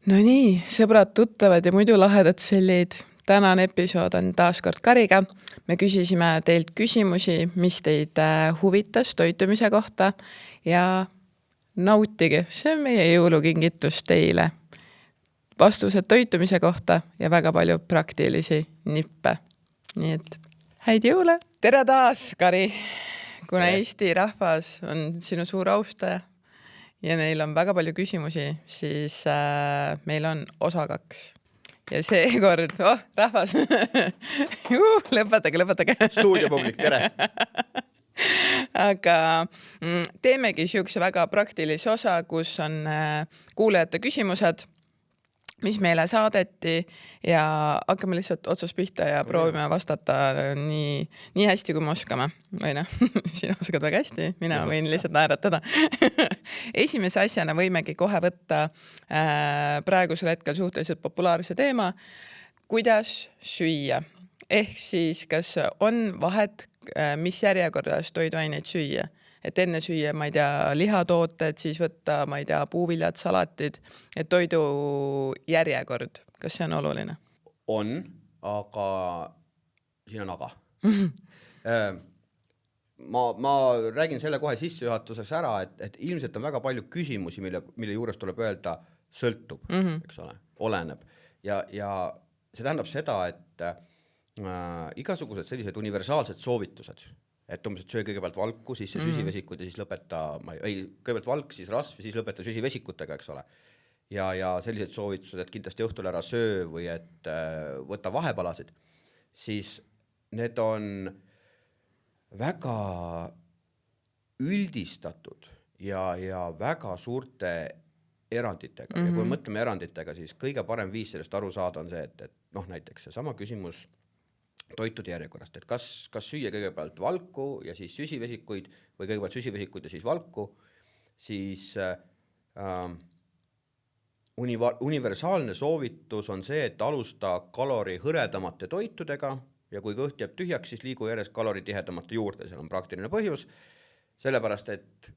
No nii, sõbrad, tuttavad ja muidu lahedad sellid. Tänane episood on taas kord Kariga. Me küsisime teilt küsimusi, mis teid huvitas toitumise kohta ja nautige, see on meie jõulukingitus teile. Vastused toitumise kohta ja väga palju praktilisi nippe. Nii et häid jõule! Tere taas, Kari! Kuna Eesti rahvas on sinu suur austaja ja neil on väga palju küsimusi, siis meil on osa 2. Ja seekord, rahvas, lõpetage. Stuudiopublik, tere! Aga teemegi siukse väga praktilise osa, kus on kuulajate küsimused, mis meile saadeti ja hakkame lihtsalt otsast pihta ja proovime vastata nii hästi, kui me oskame. Või noh, sina oskad väga hästi, mina võin lihtsalt naeratada. Esimese asjana võimegi kohe võtta praegusel hetkel suhteliselt populaarse teema, kuidas süüa. Ehk siis, kas on vahet, mis järjekorras toiduaineid süüa. Et enne süüa, ma ei tea, lihatooted, siis võtta, ma ei tea, puuviljad, salatid, et toidu järjekord. Kas see on oluline? On, aga siin on aga. Ma räägin selle kohe sissejuhatuseks ära, et ilmselt on väga palju küsimusi, mille juures tuleb öelda sõltub, eks ole, oleneb. Ja see tähendab seda, et igasugused sellised universaalsed soovitused, et umbes, et söö kõigepealt valku, siis see süsivesikud ja siis lõpeta, kõigepealt valk, siis rasv ja siis lõpeta süsivesikutega, eks ole. Ja sellised soovitused, et kindlasti õhtul ära söö või et võta vahepalasid, siis need on väga üldistatud ja väga suurte eranditega. Ja kui mõtleme eranditega, siis kõige parem viis sellest aru saada on see, et näiteks see sama küsimus toitude järjekorrast, et kas süüa kõigepealt valku ja siis süsivesikuid või kõigepealt süsivesikuid ja siis valku, siis universaalne soovitus on see, et alusta kalori hõredamate toitudega ja kui kõht jääb tühjaks, siis liigu järjest kaloritihedamate juurde. Seal on praktiline põhjus, sellepärast et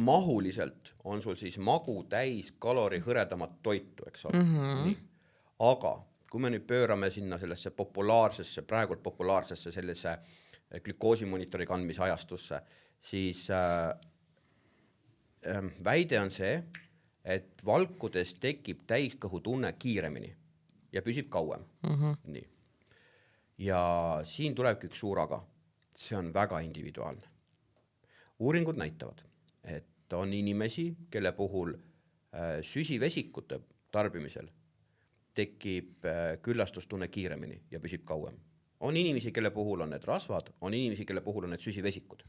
mahuliselt on sul siis magu täis kalori hõredamat toitu, eks ole. Nii. Aga kui me nüüd pöörame sinna sellesse praegult populaarsesse sellise glükoosimonitори kandmise ajastusse, siis väide on see, et valkudes tekib täiskõhutunne kiiremini ja püsib kauem. Nii. Ja siin tulebki üks suur aga. See on väga individuaalne. Uuringud näitavad, et on inimesi, kelle puhul süsivesikute tarbimisel tekib küllastustunne kiiremini ja püsib kauem. On inimesi, kelle puhul on need rasvad, on inimesi, kelle puhul on need süsivesikud.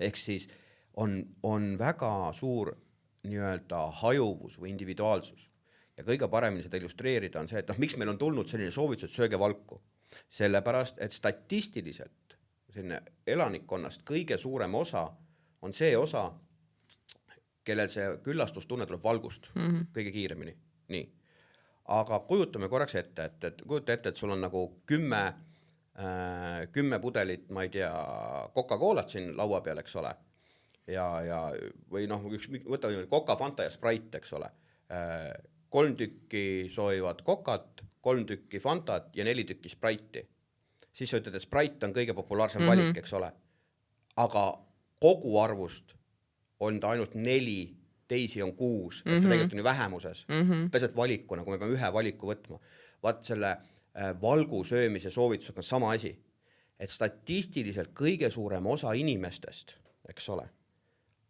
Ehk siis on väga suur nii-öelda hajuvus või individuaalsus. Ja kõige paremini seda illustreerida on see, et miks meil on tulnud selline soovitus, et sööge valku. Sellepärast, et statistiliselt selline elanikkonnast kõige suurem osa on see osa, kellel see küllastustunne tuleb valgust kõige kiiremini. Nii. Aga kujutame korraks ette, et sul on nagu 10 pudelit, ma ei tea, Coca-Colat siin laua peal, eks ole. Või võtame Coca, Fanta ja Sprite, eks ole. 3 tükki soovivad Cocat, 3 tükki Fantat ja 4 tükki Sprite'i. Siis sa ütled, et Sprite on kõige populaarsem valik, eks ole. Aga kogu arvust on ta ainult 4, teisi on 6, et ta tegelikult on ju vähemuses. Täiselt valikuna, kui me peame ühe valiku võtma. Vaat selle valgu söömise soovitusega on sama asi, et statistiliselt kõige suurem osa inimestest, eks ole,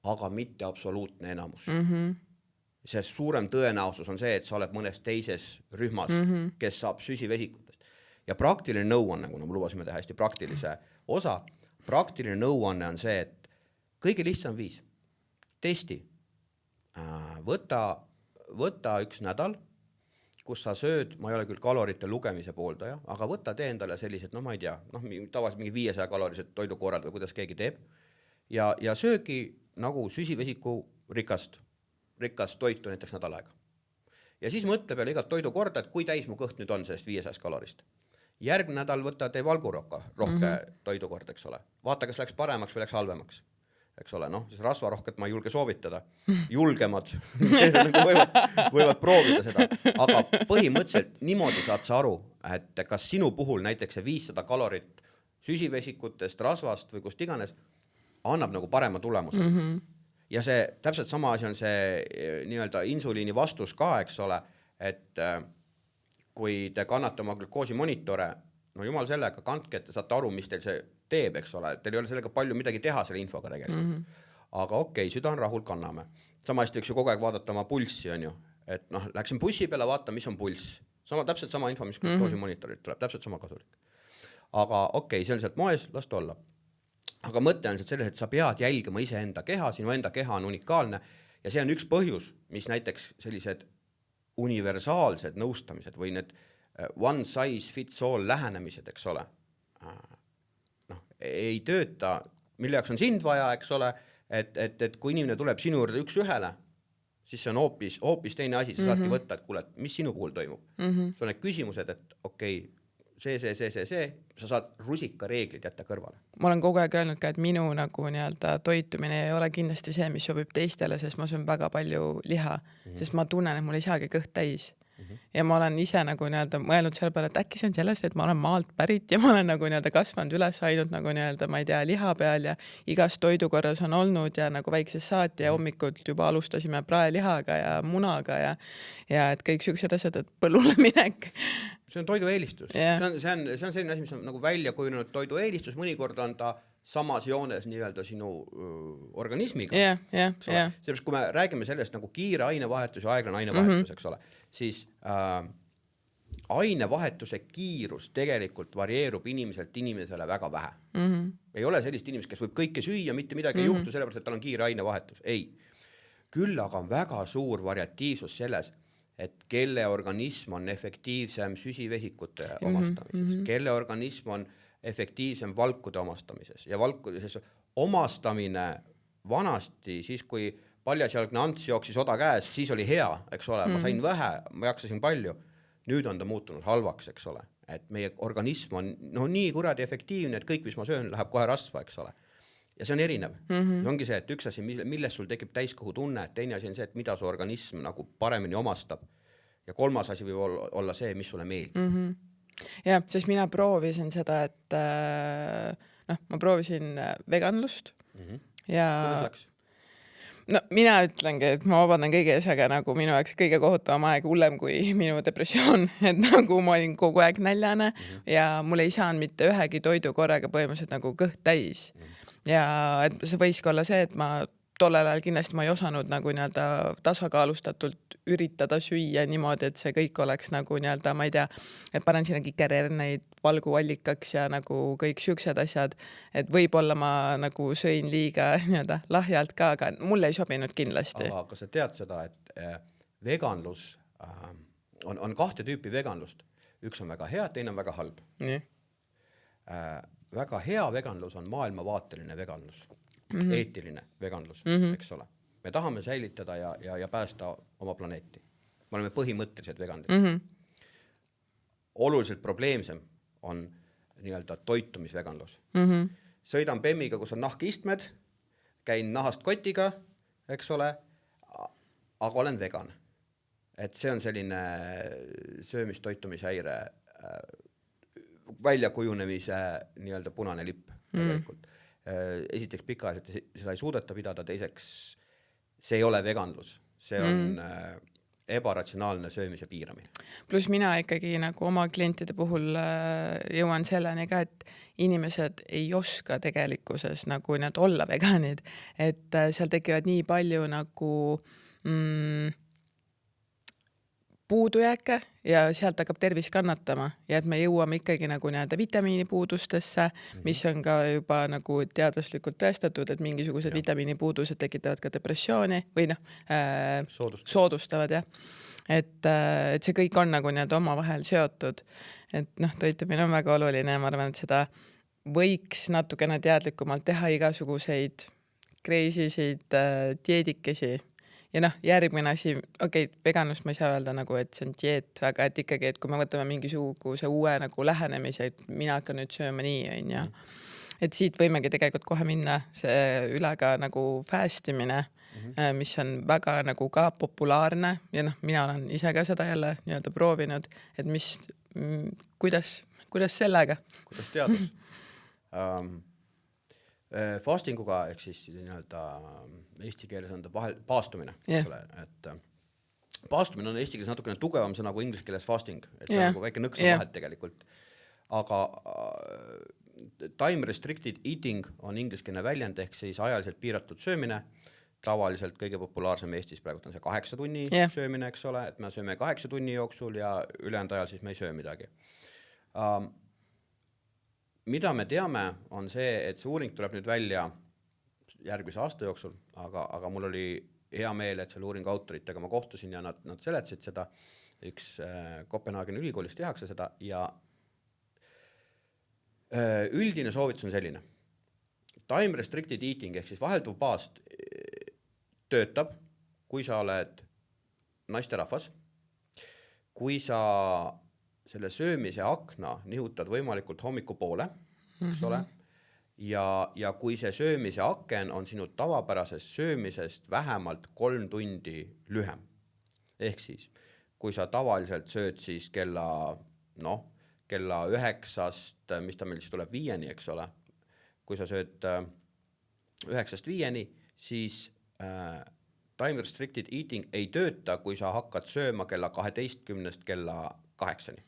aga mitte absoluutne enamus. See suurem tõenäosus on see, et sa oled mõnes teises rühmas, kes saab süsivesikutest. Ja praktiline nõuanne, kuna me lubasime teha hästi praktilise osa, praktiline nõuanne on see, et kõige lihtsam viis, testi. Võta üks nädal, kus sa sööd, ma ei ole küll kalorite lugemise pooldaja, aga võta tee endale sellised, ma ei tea, tavaliselt mingi 500 kalorised toidukorrad või kuidas keegi teeb ja söögi nagu süsivesiku rikast toitu näiteks nädal aega. Ja siis mõtle peale igat toidu korda, et kui täis mu kõht nüüd on sellest 500 kalorist. Järgmine nädal võta tee valgurohke toidu korda, eks ole. Vaata, kas läks paremaks või läks halvemaks. eks ole, noh, siis rasvarohket ma ei julge soovitada, julgemad nagu võivad proovida seda, aga põhimõtteliselt niimoodi saad sa aru, et kas sinu puhul näiteks see 500 kalorit süsivesikutest, rasvast või kust iganes annab nagu parema tulemuse. Ja see täpselt sama asi on see nii-öelda insuliini vastus ka, eks ole, et kui te kannate oma glükoosi-monitore, no jumal sellega, kandke, et te saate aru, mis teil see teeb, eks ole, teil ei ole sellega palju midagi teha selle infoga tegelikult. Aga okei, süda on rahul, kanname. Sama hästi võiks ju kogu aeg vaadata oma pulssi, on ju, et noh, läksin bussi peale, vaata, mis on pulss. Täpselt sama info, mis glükoosi-monitorit tuleb, täpselt sama kasulik. Aga okei, see on sealt moes, las ta olla. Aga mõte on selles, et sa pead jälgima iseenda keha, sinu enda keha on unikaalne ja see on üks põhjus, mis näiteks sellised universaalsed nõustamised või need one size fits all lähenemised, eks ole, noh, ei tööta, mille jaoks on sind vaja, eks ole, et kui inimene tuleb sinu juurde üks ühele, siis see on hoopis teine asi, sa saadki võtta, et kuule, mis sinu puhul toimub. See on need küsimused, et okei, see, sa saad rusika reeglid jätta kõrvale. Ma olen kogu aeg öelnud ka, et minu nagu nii-öelda toitumine ei ole kindlasti see, mis sobib teistele, sest ma söön väga palju liha, sest ma tunnen, et mul ei saagi kõht täis. Ja ma olen ise nagu nii-öelda mõelnud selle peale, et äkki see on sellest, et ma olen maalt pärit ja ma olen nagu nii-öelda kasvanud üles ainult nagu nii-öelda, ma ei tea, liha peal ja igas toidukorras on olnud ja nagu väikses saati ja hommikult juba alustasime praelihaga ja munaga ja et kõik siuksed asjad, et põllule minek. See on toidueelistus. Yeah. See on selline asi, mis on nagu välja kujunenud toidueelistus, mõnikord on ta samas joones nii-öelda sinu organismiga. Sellepärast, kui me räägime sellest nagu kiire ainevahetus ja aeglane ainevahetus, eks ole, siis ainevahetuse kiirus tegelikult varieerub inimeselt inimesele väga vähe. Ei ole sellist inimest, kes võib kõike süüa, mitte midagi ei juhtu, sellepärast, et tal on kiire ainevahetus. Ei. Küll aga on väga suur variatiivsus selles, et kelle organism on efektiivsem süsivesikute omastamises, kelle organism on efektiivsem valkude omastamises ja valkudes omastamine vanasti, siis kui paljasjalgne Ants jooksis oda käes, siis oli hea, eks ole, ma sain vähe, ma jaksasin palju, nüüd on ta muutunud halvaks, eks ole, et meie organism on nii kuradi efektiivne, et kõik, mis ma söön, läheb kohe rasva, eks ole. Ja see on erinev. See ongi see, et üks asi, milles sul tekib täiskõhu tunne, et teine asi on see, et mida su organism nagu paremini omastab. Ja kolmas asi võib olla see, mis sulle meeldib. Ja, sest mina proovisin seda, et ma proovisin veganlust ja no mina ütlengi, et ma vabandan kõige esaga nagu minu jaoks kõige kohutavam aeg hullem kui minu depressioon, et nagu ma olin kogu aeg näljane ja mul ei saanud mitte ühegi toidu korraga põhimõtteliselt nagu kõht täis. Ja et see võiski olla see, et ma tollel ajal kindlasti ma ei osanud nagu nii-öelda tasakaalustatult üritada süüa niimoodi, et see kõik oleks nagu nii-öelda, ma ei tea, et panen sinna kikererneid valguallikaks ja nagu kõik siuksed asjad, et võib-olla ma nagu sõin liiga nii-öelda lahjalt ka, aga mulle ei sobinud kindlasti. Aga kas sa tead seda, et veganlus on kahte tüüpi veganlust. Üks on väga hea, teine on väga halb. Nii. Väga hea veganlus on maailmavaateline veganlus. Eetiline veganlus, eks ole. Me tahame säilitada ja päästa oma planeeti. Me oleme põhimõttelised vegandid. Oluliselt probleemsem on nii-öelda toitumisveganlus. Sõidan Bemmiga, kus on nahkistmed, käin nahast kotiga, eks ole, aga olen vegan. Et see on selline söömistoitumishäire väljakujunemise nii-öelda punane lipp tegelikult. Esiteks pikaajaliselt seda ei suudeta pidada, teiseks see ei ole veganlus, see on ebaratsionaalne söömise piiramine. Plus mina ikkagi nagu oma klientide puhul jõuan selleni ka, et inimesed ei oska tegelikkuses nagu need olla veganid, et seal tekivad nii palju nagu puudujääke ja sealt hakkab tervis kannatama ja et me jõuame ikkagi nagu nii-öelda vitamiinipuudustesse, mis on ka juba nagu teaduslikult tõestatud, et mingisugused vitamiinipuudused tekitavad ka depressiooni või soodustavad. Et see kõik on nagu nii-öelda omavahel seotud, et toitumine on väga oluline ja ma arvan, et seda võiks natukene teadlikumalt teha igasuguseid kreisisid dieedikesi. Ja järgmine asi, veganlust ma ei saa öelda nagu, et see on dieet, aga et ikkagi, et kui me võtame mingisuguse uue nagu lähenemise, et mina hakkan nüüd sööma nii, on ja. et siit võimegi tegelikult kohe minna see üle ka nagu fastimine, mis on väga nagu ka populaarne ja noh, mina olen ise ka seda jälle nii-öelda proovinud, et kuidas sellega? Kuidas teadus? Fastinguga ehk siis nii-öelda eesti keeles on ta paastumine, et paastumine on eesti keeles natukene tugevam sõna kui inglise keeles fasting, et see on nagu väike nõks vahet tegelikult. Aga time restricted eating on ingliskeelne väljend ehk siis ajaliselt piiratud söömine. Tavaliselt kõige populaarsem Eestis praegu on see 8 tunni söömine, eks ole, et me sööme 8 tunni jooksul ja ülejäänud ajal siis me ei söö midagi. Mida me teame, on see, et see uuring tuleb nüüd välja järgmise aasta jooksul, aga mul oli hea meel, et selle uuringu autoritega ma kohtusin ja nad seletasid seda. Üks Kopenhaageni ülikoolist tehakse seda ja üldine soovitus on selline. Time restricted eating ehk siis vahelduv paast töötab, kui sa oled naisterahvas, kui sa selle söömise akna nihutad võimalikult hommiku poole, eks ole, ja kui see söömise aken on sinu tavapärasest söömisest vähemalt 3 tundi lühem. Ehk siis, kui sa tavaliselt sööd siis kella 9-st, mis ta meil siis tuleb 5-ni, eks ole, kui sa sööd 9-st 5-ni, siis time restricted eating ei tööta, kui sa hakkad sööma kella 12-st kella 8-ni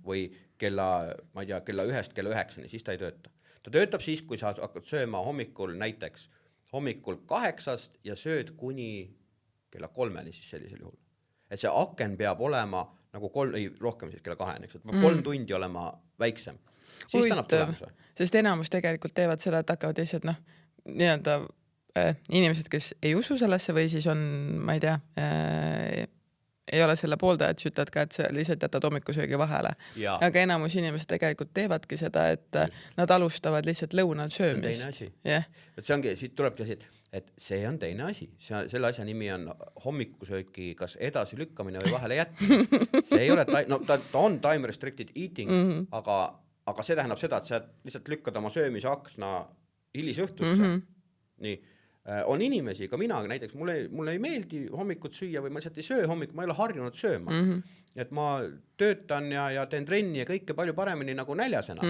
või kella 1-st kella 9-ni, siis ta ei tööta. Ta töötab siis, kui sa hakkad sööma hommikul näiteks hommikul 8-st ja sööd kuni kella 3-ni siis sellisel juhul. Et see aken peab olema nagu rohkem siis kella 2-ni, eks, et peab 3 tundi olema väiksem. Siis ta annab tulemuse. Sest enamus tegelikult teevad seda, et hakkavad lihtsalt nii-öelda inimesed, kes ei usu sellesse või siis on, ma ei tea, ei ole selle poolda, et ütlevad ka, et lihtsalt jätad hommikusöögi vahele. Aga enamus inimesed tegelikult teevadki seda, et nad alustavad lihtsalt lõunal söömist. See ongi, siit tulebki asi, et see on teine asi. Selle asja nimi on hommikusööki kas edasi lükkamine või vahele jätmine. See ei ole, ta on time restricted eating, aga see tähendab seda, et sa lihtsalt lükkad oma söömise akna hilisõhtusse. Nii. On inimesi, ka mina näiteks, mulle ei meeldi hommikut süüa või ma lihtsalt ei söö hommikut, ma ei ole harjunud sööma. Et ma töötan ja teen trenni ja kõike palju paremini nagu näljasena.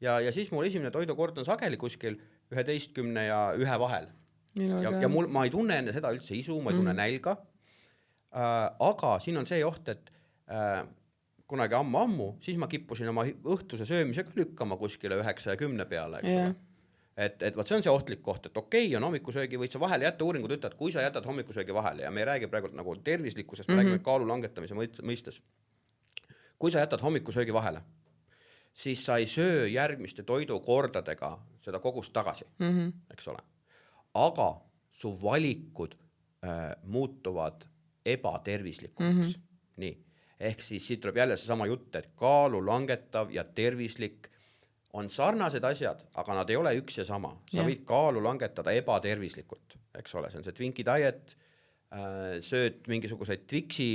Ja siis mul esimene toidukord on sageli kuskil 11 ja 1 vahel. Ja ma ei tunne enne seda üldse isu, ma ei tunne nälga. Aga siin on see oht, et kunagi ammu, siis ma kippusin oma õhtuse söömisega lükkama kuskile 9 ja 10 peale, eks ole. Et võt see on see ohtlik koht, et okei, on hommikusöögi, võid sa vahele jätta, uuringud ütlevad, kui sa jätad hommikusöögi vahele ja me ei räägi praegu nagu tervislikkusest, me räägime kaalu langetamise mõistes. Kui sa jätad hommikusöögi vahele, siis sa ei söö järgmiste toidukordadega seda kogust tagasi, eks ole. Aga su valikud muutuvad ebatervislikuks. Nii. Ehk siis siit tuleb jälle see sama jutt, et kaalu langetav ja tervislik on sarnased asjad, aga nad ei ole üks ja sama. Sa võid kaalu langetada ebatervislikult, eks ole, see on see Twinkie diet, sööd mingisuguseid Twixi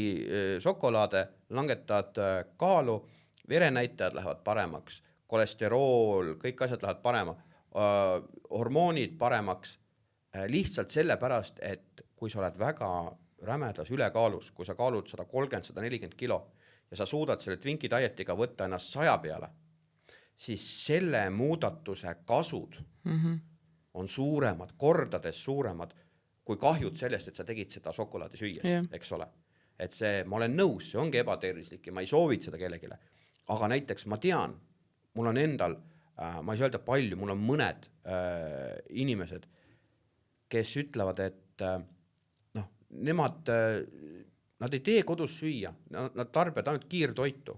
šokolaade, langetad kaalu, verenäitajad lähevad paremaks, kolesterool, kõik asjad lähevad parema, hormoonid paremaks, lihtsalt sellepärast, et kui sa oled väga rämedas ülekaalus, kui sa kaalud 130-140 kilo ja sa suudad selle Twinkie dietiga võtta ennast 100 peale, siis selle muudatuse kasud on suuremad, kordades suuremad, kui kahjud sellest, et sa tegid seda šokolaadi süües, eks ole. Et see, ma olen nõus, see ongi ebatervislik ja ma ei soovita seda kellegile. Aga näiteks ma tean, mul on endal, ma ei saa öelda palju, mul on mõned inimesed, kes ütlevad, et nemad ei tee kodus süüa, nad tarbivad ainult kiirtoitu.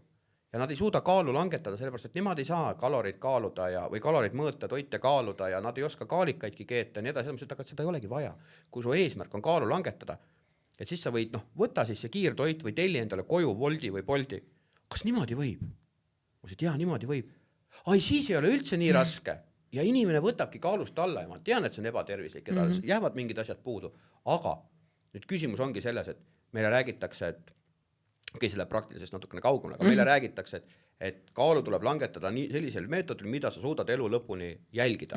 Ja nad ei suuda kaalu langetada, sellepärast, et nemad ei saa kalorid kaaluda või kalorid mõõta, toite kaaluda ja nad ei oska kaalikaidki keeta ja nii edasi, aga seda ei olegi vaja. Kui su eesmärk on kaalu langetada, et siis sa võid, võta siis see kiirtoit või telli endale koju Wolti või Bolti. Kas niimoodi võib? Ma ütlesin, jaa, niimoodi võib. Ai, siis ei ole üldse nii raske. Ja inimene võtabki kaalust alla ja ma tean, et see on ebatervislik ja tal jäävad mingid asjad puudu. Aga nüüd küsimus ongi selles, et meile räägitakse, et okei, selle praktilisest natukene kaugemale, aga meile räägitakse, et kaalu tuleb langetada nii sellisel meetodil, mida sa suudad elu lõpuni jälgida.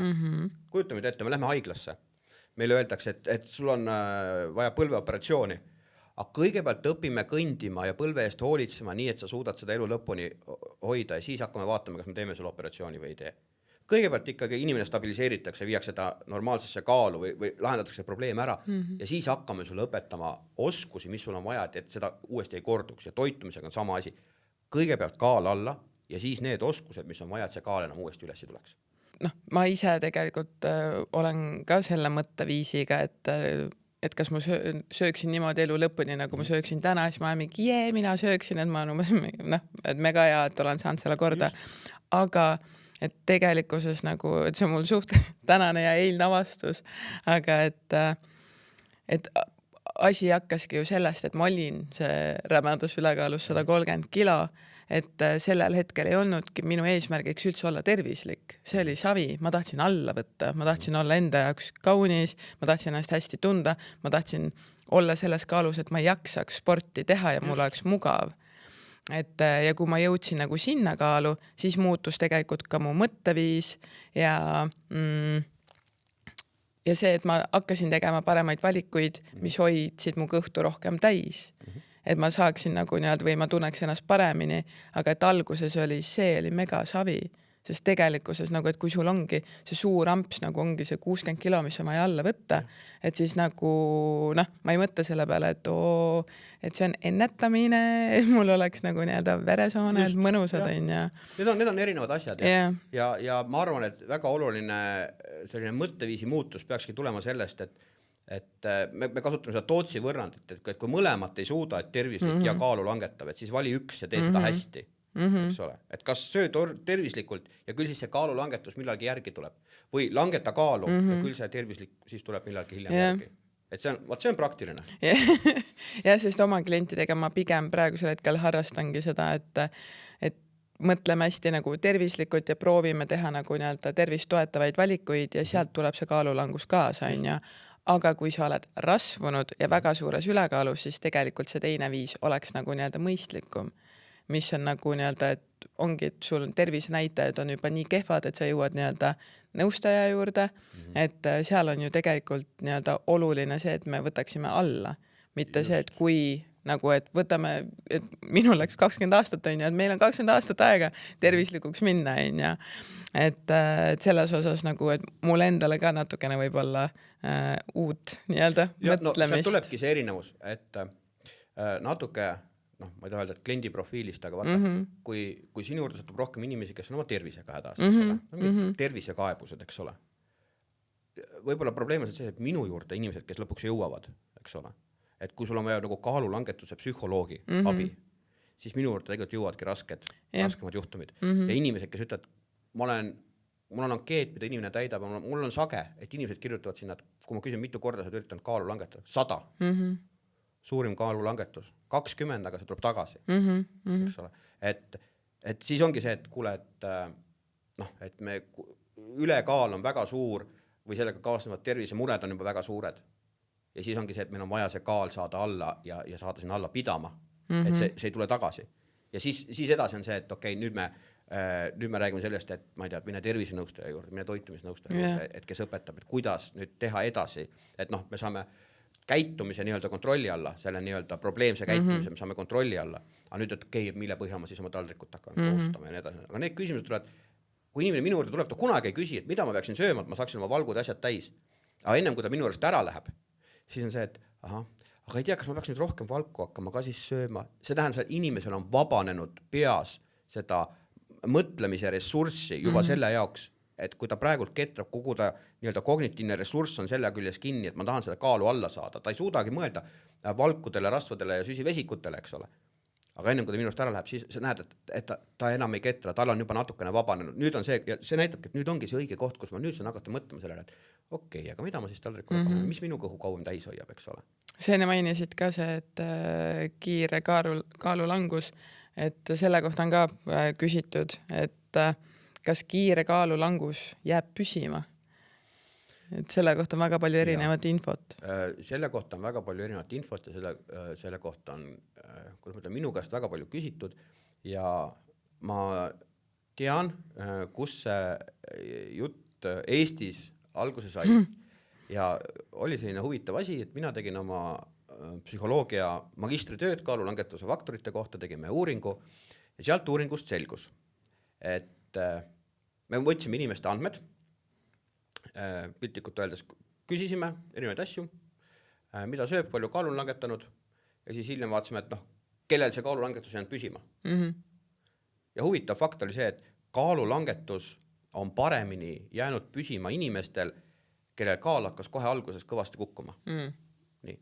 Kujutame ette, me lähme haiglasse. Meile öeldakse, et sul on vaja põlveoperatsiooni, aga kõigepealt õpime kõndima ja põlve eest hoolitsema nii, et sa suudad seda elu lõpuni hoida ja siis hakkame vaatama, kas me teeme selle operatsiooni või ei tee. Kõigepealt ikkagi inimene stabiliseeritakse, viiakse ta normaalsesse kaalu või lahendatakse probleem ära ja siis hakkame sulle õpetama oskusi, mis sul on vaja, et seda uuesti ei korduks ja toitumisega on sama asi. Kõigepealt kaal alla ja siis need oskused, mis on vaja, et see kaal enam uuesti üles tuleks. Ma ise tegelikult olen ka selle mõtteviisiga, et kas ma sööksin niimoodi elu lõpuni, nagu ma sööksin täna, siis ma olen mingi, mina sööksin, et ma et mega hea, et olen saanud selle korda. Aga et tegelikkuses nagu, et see on mul suht tänane ja eilne avastus, aga et asi hakkaski ju sellest, et ma olin see rämedus ülekaalus 130 kilo, et sellel hetkel ei olnudki minu eesmärgiks üldse olla tervislik. See oli savi, ma tahtsin alla võtta, ma tahtsin olla enda jaoks kaunis, ma tahtsin ennast hästi tunda, ma tahtsin olla selles kaalus, et ma jaksaks sporti teha ja mul oleks mugav. Ja kui ma jõudsin nagu sinna kaalu, siis muutus tegelikult ka mu mõtteviis ja see, et ma hakkasin tegema paremaid valikuid, mis hoidsid mu kõhtu rohkem täis. Et ma saaksin nagu või ma tunneks ennast paremini, aga et alguses oli mega savi, sest tegelikkuses nagu, et kui sul ongi see suur amps, nagu ongi see 60 kilo, mis on vaja alla võtta, et siis nagu, ma ei mõtle selle peale, et see on ennetamine, mul oleks nagu veresooned mõnusad on ja. Need on erinevad asjad ja ma arvan, et väga oluline selline mõtteviisi muutus peakski tulema sellest, et me kasutame seda Tootsi võrrandit, et kui mõlemat ei suuda, et tervislik ja kaalu langetav, et siis vali üks ja tee seda hästi. Eks ole, et kas söö tervislikult ja küll siis see kaalu langetus millalgi järgi tuleb või langeta kaalu ja küll see tervislik siis tuleb millalgi hiljem järgi. Et see on praktiline. Ja sest oma klientidega ma pigem praegusel hetkel harrastangi seda, et mõtleme hästi nagu tervislikult ja proovime teha nagu tervist toetavaid valikuid ja sealt tuleb see kaalulangus kaasa, aga kui sa oled rasvunud ja väga suures ülekaalus, siis tegelikult see teine viis oleks nagu mõistlikum, mis on nagu et ongi, et sul tervisenäitajad on juba nii kehvad, et sa jõuad nõustaja juurde, et seal on ju tegelikult oluline see, et me võtaksime alla, mitte see, et kui nagu, et võtame, et minul läks 20 aastat on et meil on 20 aastat aega tervislikuks minna et selles osas nagu, et mul endale ka natukene võib-olla uut mõtlemist. Sealt tulebki see erinevus, et natuke ma ei taha öelda, et kliendi profiilist, aga vaata, kui sinu juurde satub rohkem inimesi, kes on oma tervisega hädas, tervisekaebused, eks ole. Võib-olla probleem on see, et minu juurde inimesed, kes lõpuks jõuavad, eks ole, et kui sul on vaja nagu kaalulangetuse psühholoogi abi, siis minu juurde tegelikult jõuavadki raskemad juhtumid. Ja inimesed, kes ütlevad, mul on ankeet, mida inimene täidab, mul on sage, et inimesed kirjutavad sinna, et kui ma küsin, mitu korda sa üritanud kaalu langetada, 100. Suurim kaalulangetus, 20, aga see tuleb tagasi. Eks ole. Et siis ongi see, et kuule, et me ülekaal on väga suur või sellega kaasnevad tervisemured on juba väga suured. Ja siis ongi see, et meil on vaja see kaal saada alla ja saada sinna alla pidama, et see ei tule tagasi. Ja siis edasi on see, et okei, nüüd me räägime sellest, et ma ei tea, mine tervisenõustaja juurde, mine toitumisnõustaja juurde, et kes õpetab, et kuidas nüüd teha edasi, et me saame käitumise kontrolli alla, selle probleemse käitumise me saame kontrolli alla. Aga nüüd, et okei, mille põhjal ma siis oma taldrikut hakkan koostama ja nii edasi. Aga need küsimused tulevad, kui inimene minu juurde tuleb, ta kunagi ei küsi, et mida ma peaksin sööma, et ma saaksin oma valgud asjad täis. Aga ennem kui ta minu juurest ära läheb, siis on see, et aga ei tea, kas ma peaks nüüd rohkem valku hakkama ka siis sööma. See tähendab, et inimesel on vabanenud peas seda mõtlemise ressurssi juba selle jaoks, et kui ta praegult ketrab, kogu ta kognitiivne ressurss on selle küljes kinni, et ma tahan seda kaalu alla saada. Ta ei suudagi mõelda valkudele, rasvadele ja süsivesikutele, eks ole. Aga ennem kui ta minust ära läheb, siis sa näed, et ta enam ei ketra, tal on juba natukene vabanenud. Nüüd on see, ja see näitabki, et nüüd ongi see õige koht, kus ma nüüd saan hakata mõtlema sellele, et okei, aga mida ma siis taldrikule panen, mis minu kõhu kauem täis hoiab, eks ole. See mainisid ka see, et kiire kaalulangus, et selle kohta on ka küsitud, et kas kiire kaalulangus jääb püsima? et selle kohta on väga palju erinevat infot. Selle kohta on väga palju erinevat infot ja selle kohta on minu käest väga palju küsitud ja ma tean, kus see jutt Eestis alguse sai ja oli selline huvitav asi, et mina tegin oma psühholoogia magistritööd kaalulangetuse faktorite kohta, tegime uuringu ja sealt uuringust selgus, et me võtsime inimeste andmed, piltlikult öeldes küsisime erinevaid asju, mida sööb, palju kaalu on langetanud ja siis hiljem vaatasime, et kellel see kaalulangetus jäänud püsima. Ja huvitav fakt oli see, et kaalulangetus on paremini jäänud püsima inimestel, kellel kaal hakkas kohe alguses kõvasti kukkuma. Nii.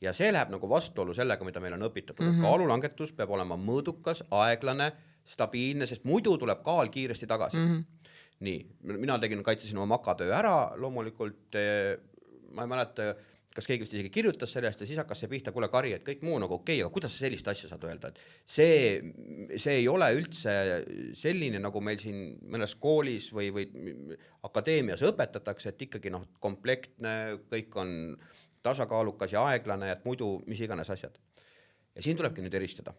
Ja see läheb nagu vastuolu sellega, mida meil on õpitatud. Kaalulangetus peab olema mõõdukas, aeglane, stabiilne, sest muidu tuleb kaal kiiresti tagasi. Nii, mina kaitsesin oma makatöö ära, loomulikult ma ei mäleta, kas keegi vist isegi kirjutas sellest ja siis hakkas see pihta, kuule Kari, et kõik muu nagu okei, aga kuidas sa sellist asja saad öelda, et see ei ole üldse selline, nagu meil siin mõnes koolis või akadeemias õpetatakse, et ikkagi komplektne, kõik on tasakaalukas ja aeglane, et muidu mis iganes asjad. Ja siin tulebki nüüd eristada.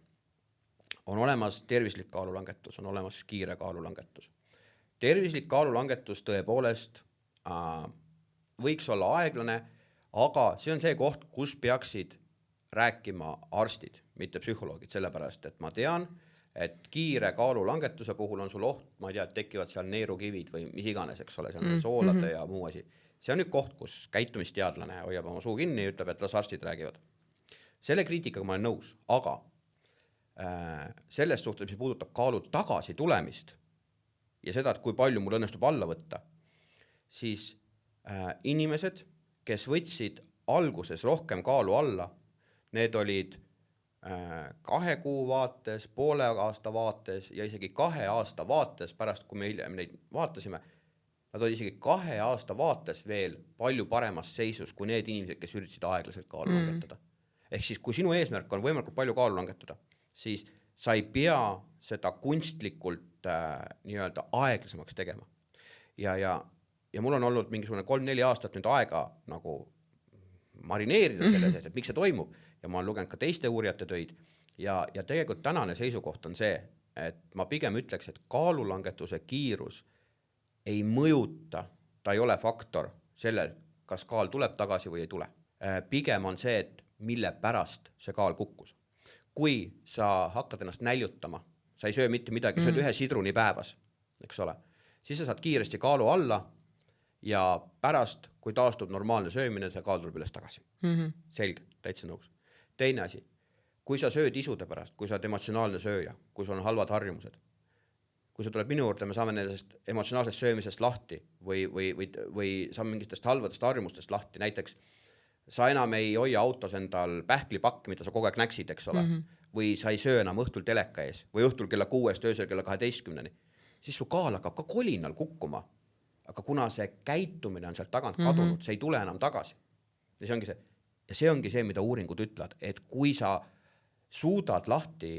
On olemas tervislik kaalulangetus, on olemas kiire kaalulangetus. Tervislik kaalulangetus tõepoolest võiks olla aeglane, aga see on see koht, kus peaksid rääkima arstid, mitte psühholoogid, sellepärast, et ma tean, et kiire kaalulangetuse puhul on sul oht, ma ei tea, et tekivad seal neerukivid või mis iganes, eks ole, see on soolade ja muu asi. See on nüüd koht, kus käitumisteadlane hoiab oma suu kinni ja ütleb, et las arstid räägivad. Selle kriitikaga ma olen nõus, aga selles suhtes, mis puudutab kaalu tagasi tulemist ja seda, et kui palju mul õnnestub alla võtta, siis inimesed, kes võtsid alguses rohkem kaalu alla, need olid 2 kuu vaates, poole aasta vaates ja isegi 2 aasta vaates, pärast kui me hiljem neid vaatasime, nad olid isegi 2 aasta vaates veel palju paremas seisus kui need inimesed, kes üritasid aeglaselt kaalu langetada. Ehk siis, kui sinu eesmärk on võimalikult palju kaalu langetada, siis sa ei pea seda kunstlikult nii-öelda aeglasemaks tegema. Ja mul on olnud mingisugune 3-4 aastat nüüd aega nagu marineerida selles, et miks see toimub ja ma olen lugenud ka teiste uurijate töid ja tegelikult tänane seisukoht on see, et ma pigem ütleks, et kaalulangetuse kiirus ei mõjuta, ta ei ole faktor sellel, kas kaal tuleb tagasi või ei tule. Pigem on see, et mille pärast see kaal kukkus. Kui sa hakkad ennast näljutama, sa ei söö mitte midagi, sööd 1 sidruni päevas, eks ole, siis sa saad kiiresti kaalu alla ja pärast, kui taastub normaalne söömine, see kaal tuleb üles tagasi. Selge, täitsa nõus. Teine asi, kui sa sööd isude pärast, kui sa oled emotsionaalne sööja, kui sul on halvad harjumused, kui sa tuled minu juurde, me saame nendest emotsionaalsest söömisest lahti või saame mingitest halvadest harjumustest lahti, näiteks sa enam ei hoia autos endal pähklipakki, mida sa kogu aeg näksid, eks ole, või sa ei söö enam õhtul teleka ees või õhtul kella 6, öösel kella 12, siis su kaal hakkab ka kolinal kukkuma. Aga kuna see käitumine on sealt tagant kadunud, see ei tule enam tagasi. Ja see ongi see, mida uuringud ütlevad, et kui sa suudad lahti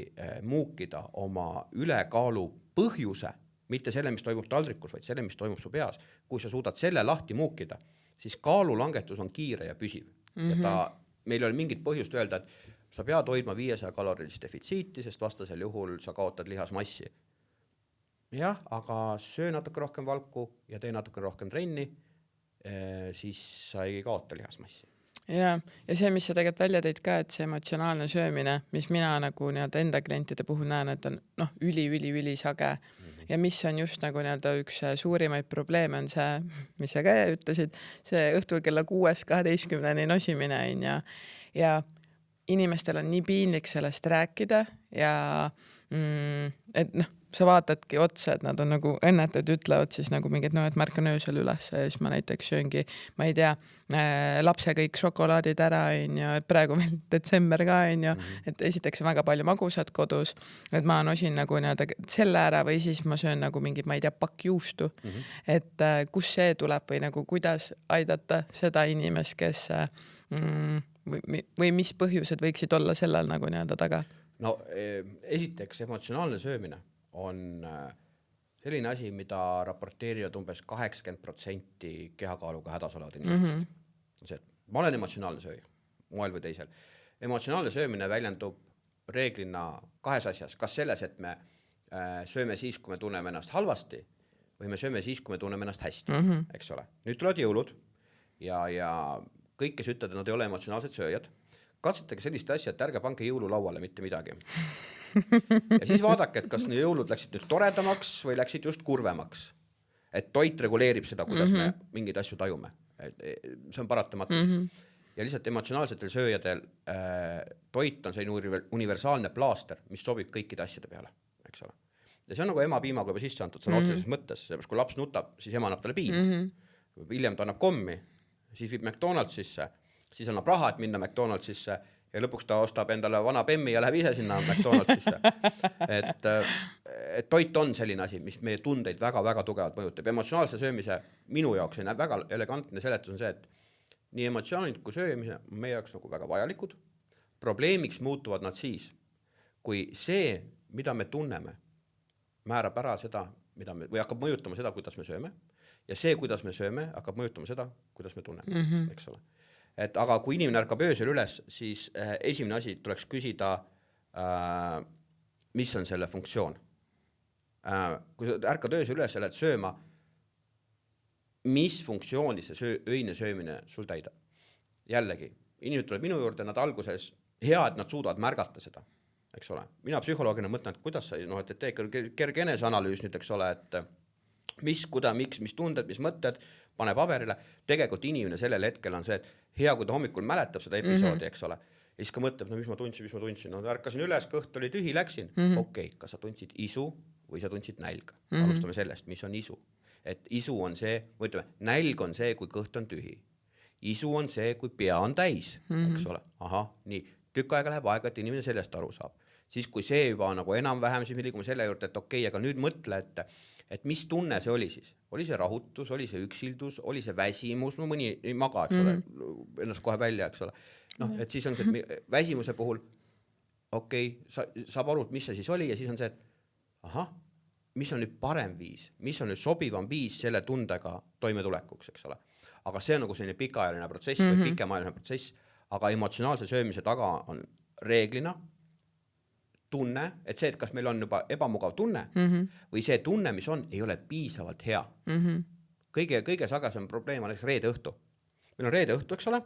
muukida oma ülekaalu põhjuse, mitte selle, mis toimub taldrikus, vaid selle, mis toimub su peas, kui sa suudad selle lahti muukida, siis kaalulangetus on kiire ja püsiv. Ja meil oli mingit põhjust öelda, et sa pead hoidma 500 kalorilist defitsiiti, sest vastasel juhul sa kaotad lihasmassi. Jah, aga söö natuke rohkem valku ja tee natuke rohkem trenni, siis sa ei kaota lihasmassi. Ja see, mis sa tegelikult välja tõid ka, et see emotsionaalne söömine, mis mina nagu enda klientide puhul näen, et on üli sage ja mis on just nagu üks suurimaid probleeme on see, mis sa ka ütlesid, see õhtul kella 6-12 nosimine ja inimestel on nii piinlik sellest rääkida ja et sa vaatadki otsa, et nad on nagu õnnetud, ütlevad siis nagu mingid, et märkan öösel üles ja siis ma näiteks sööngi, ma ei tea, lapse kõik šokolaadid ära, et praegu veel detsember ka, et esiteks on väga palju magusat kodus, et ma nosin nagu selle ära või siis ma söön nagu mingid, ma ei tea, pakk juustu, et kus see tuleb või nagu kuidas aidata seda inimest, kes või mis põhjused võiksid olla sellel nagu taga? No esiteks emotsionaalne söömine on selline asi, mida raporteerivad umbes 80% kehakaaluga hädas olevad inimestest. See, ma olen emotsionaalne sööja, moel või teisel. Emotsionaalne söömine väljendub reeglina kahes asjas. Kas selles, et me sööme siis, kui me tunneme ennast halvasti või me sööme siis, kui me tunneme ennast hästi, eks ole. Nüüd tulevad jõulud ja kõik, kes ütlevad, et nad ei ole emotsionaalsed sööjad, katsetage sellist asja, et ärge pange jõululauale mitte midagi. Ja siis vaadake, et kas need jõulud läksid nüüd toredamaks või läksid just kurvemaks. Et toit reguleerib seda, kuidas me mingeid asju tajume. See on paratamatus. Ja lihtsalt emotsionaalsetel sööjadel toit on selline universaalne plaaster, mis sobib kõikide asjade peale, eks ole. Ja see on nagu emapiimaga juba sisse antud, see on otseses mõttes, seepärast kui laps nutab, siis ema annab talle piima. Hiljem ta annab kommi, siis viib McDonaldsisse, siis annab raha, et minna McDonaldsisse ja lõpuks ta ostab endale vana Bemmi ja läheb ise sinna McDonaldsisse. Et toit on selline asi, mis meie tundeid väga-väga tugevalt mõjutab. Emotsionaalse söömise minu jaoks on väga elegantne seletus on see, et nii emotsionaalid kui söömise on meie jaoks nagu väga vajalikud. Probleemiks muutuvad nad siis, kui see, mida me tunneme, määrab ära seda, või hakkab mõjutama seda, kuidas me sööme, ja see, kuidas me sööme, hakkab mõjutama seda, kuidas me tunneme, eks ole. Aga kui inimene ärkab öösel üles, siis esimene asi tuleks küsida, mis on selle funktsioon. Kui sa ärkad öösel üles, lähed sööma, mis funktsiooni see öine söömine sul täidab. Jällegi, inimesed tuleb minu juurde, nad alguses hea, et nad suudavad märgata seda, eks ole. Mina psühholoogina mõtlen, et kuidas sa, et tee kerge eneseanalüüs nüüd, eks ole, et mis, miks, mis tunded, mis mõtted, pane paberile. Tegelikult inimene sellel hetkel on see, et hea, kui ta hommikul mäletab seda episoodi, eks ole. Ja siis ka mõtleb, no mis ma tundsin. No ärkasin üles, kõht oli tühi, läksin. Okei, kas sa tundsid isu või sa tundsid nälga? Alustame sellest, mis on isu. Et isu on see, või ütleme, nälg on see, kui kõht on tühi. Isu on see, kui pea on täis, eks ole. Aha, nii. Tükk aega läheb aega, et inimene sellest aru saab. Siis kui see juba on nagu enam-vähem, siis me liigume selle juurde, et okei, aga nüüd mõtle, et mis tunne see oli siis? Oli see rahutus, oli see üksildus, oli see väsimus, no mõni ei maga, eks ole, ennast kohe välja, eks ole. No, et siis on see väsimuse puhul, okei, saab aru, mis see siis oli ja siis on see, et aha, mis on nüüd parem viis, mis on nüüd sobivam viis selle tundega toimetulekuks, eks ole. Aga see on nagu selline pikaajaline protsess või pikemaajaline protsess, aga emotsionaalse söömise taga on reeglina tunne, et see, et kas meil on juba ebamugav tunne või see tunne, mis on, ei ole piisavalt hea. Kõige sagasem probleem on reede õhtu. Meil on reede õhtu, eks ole,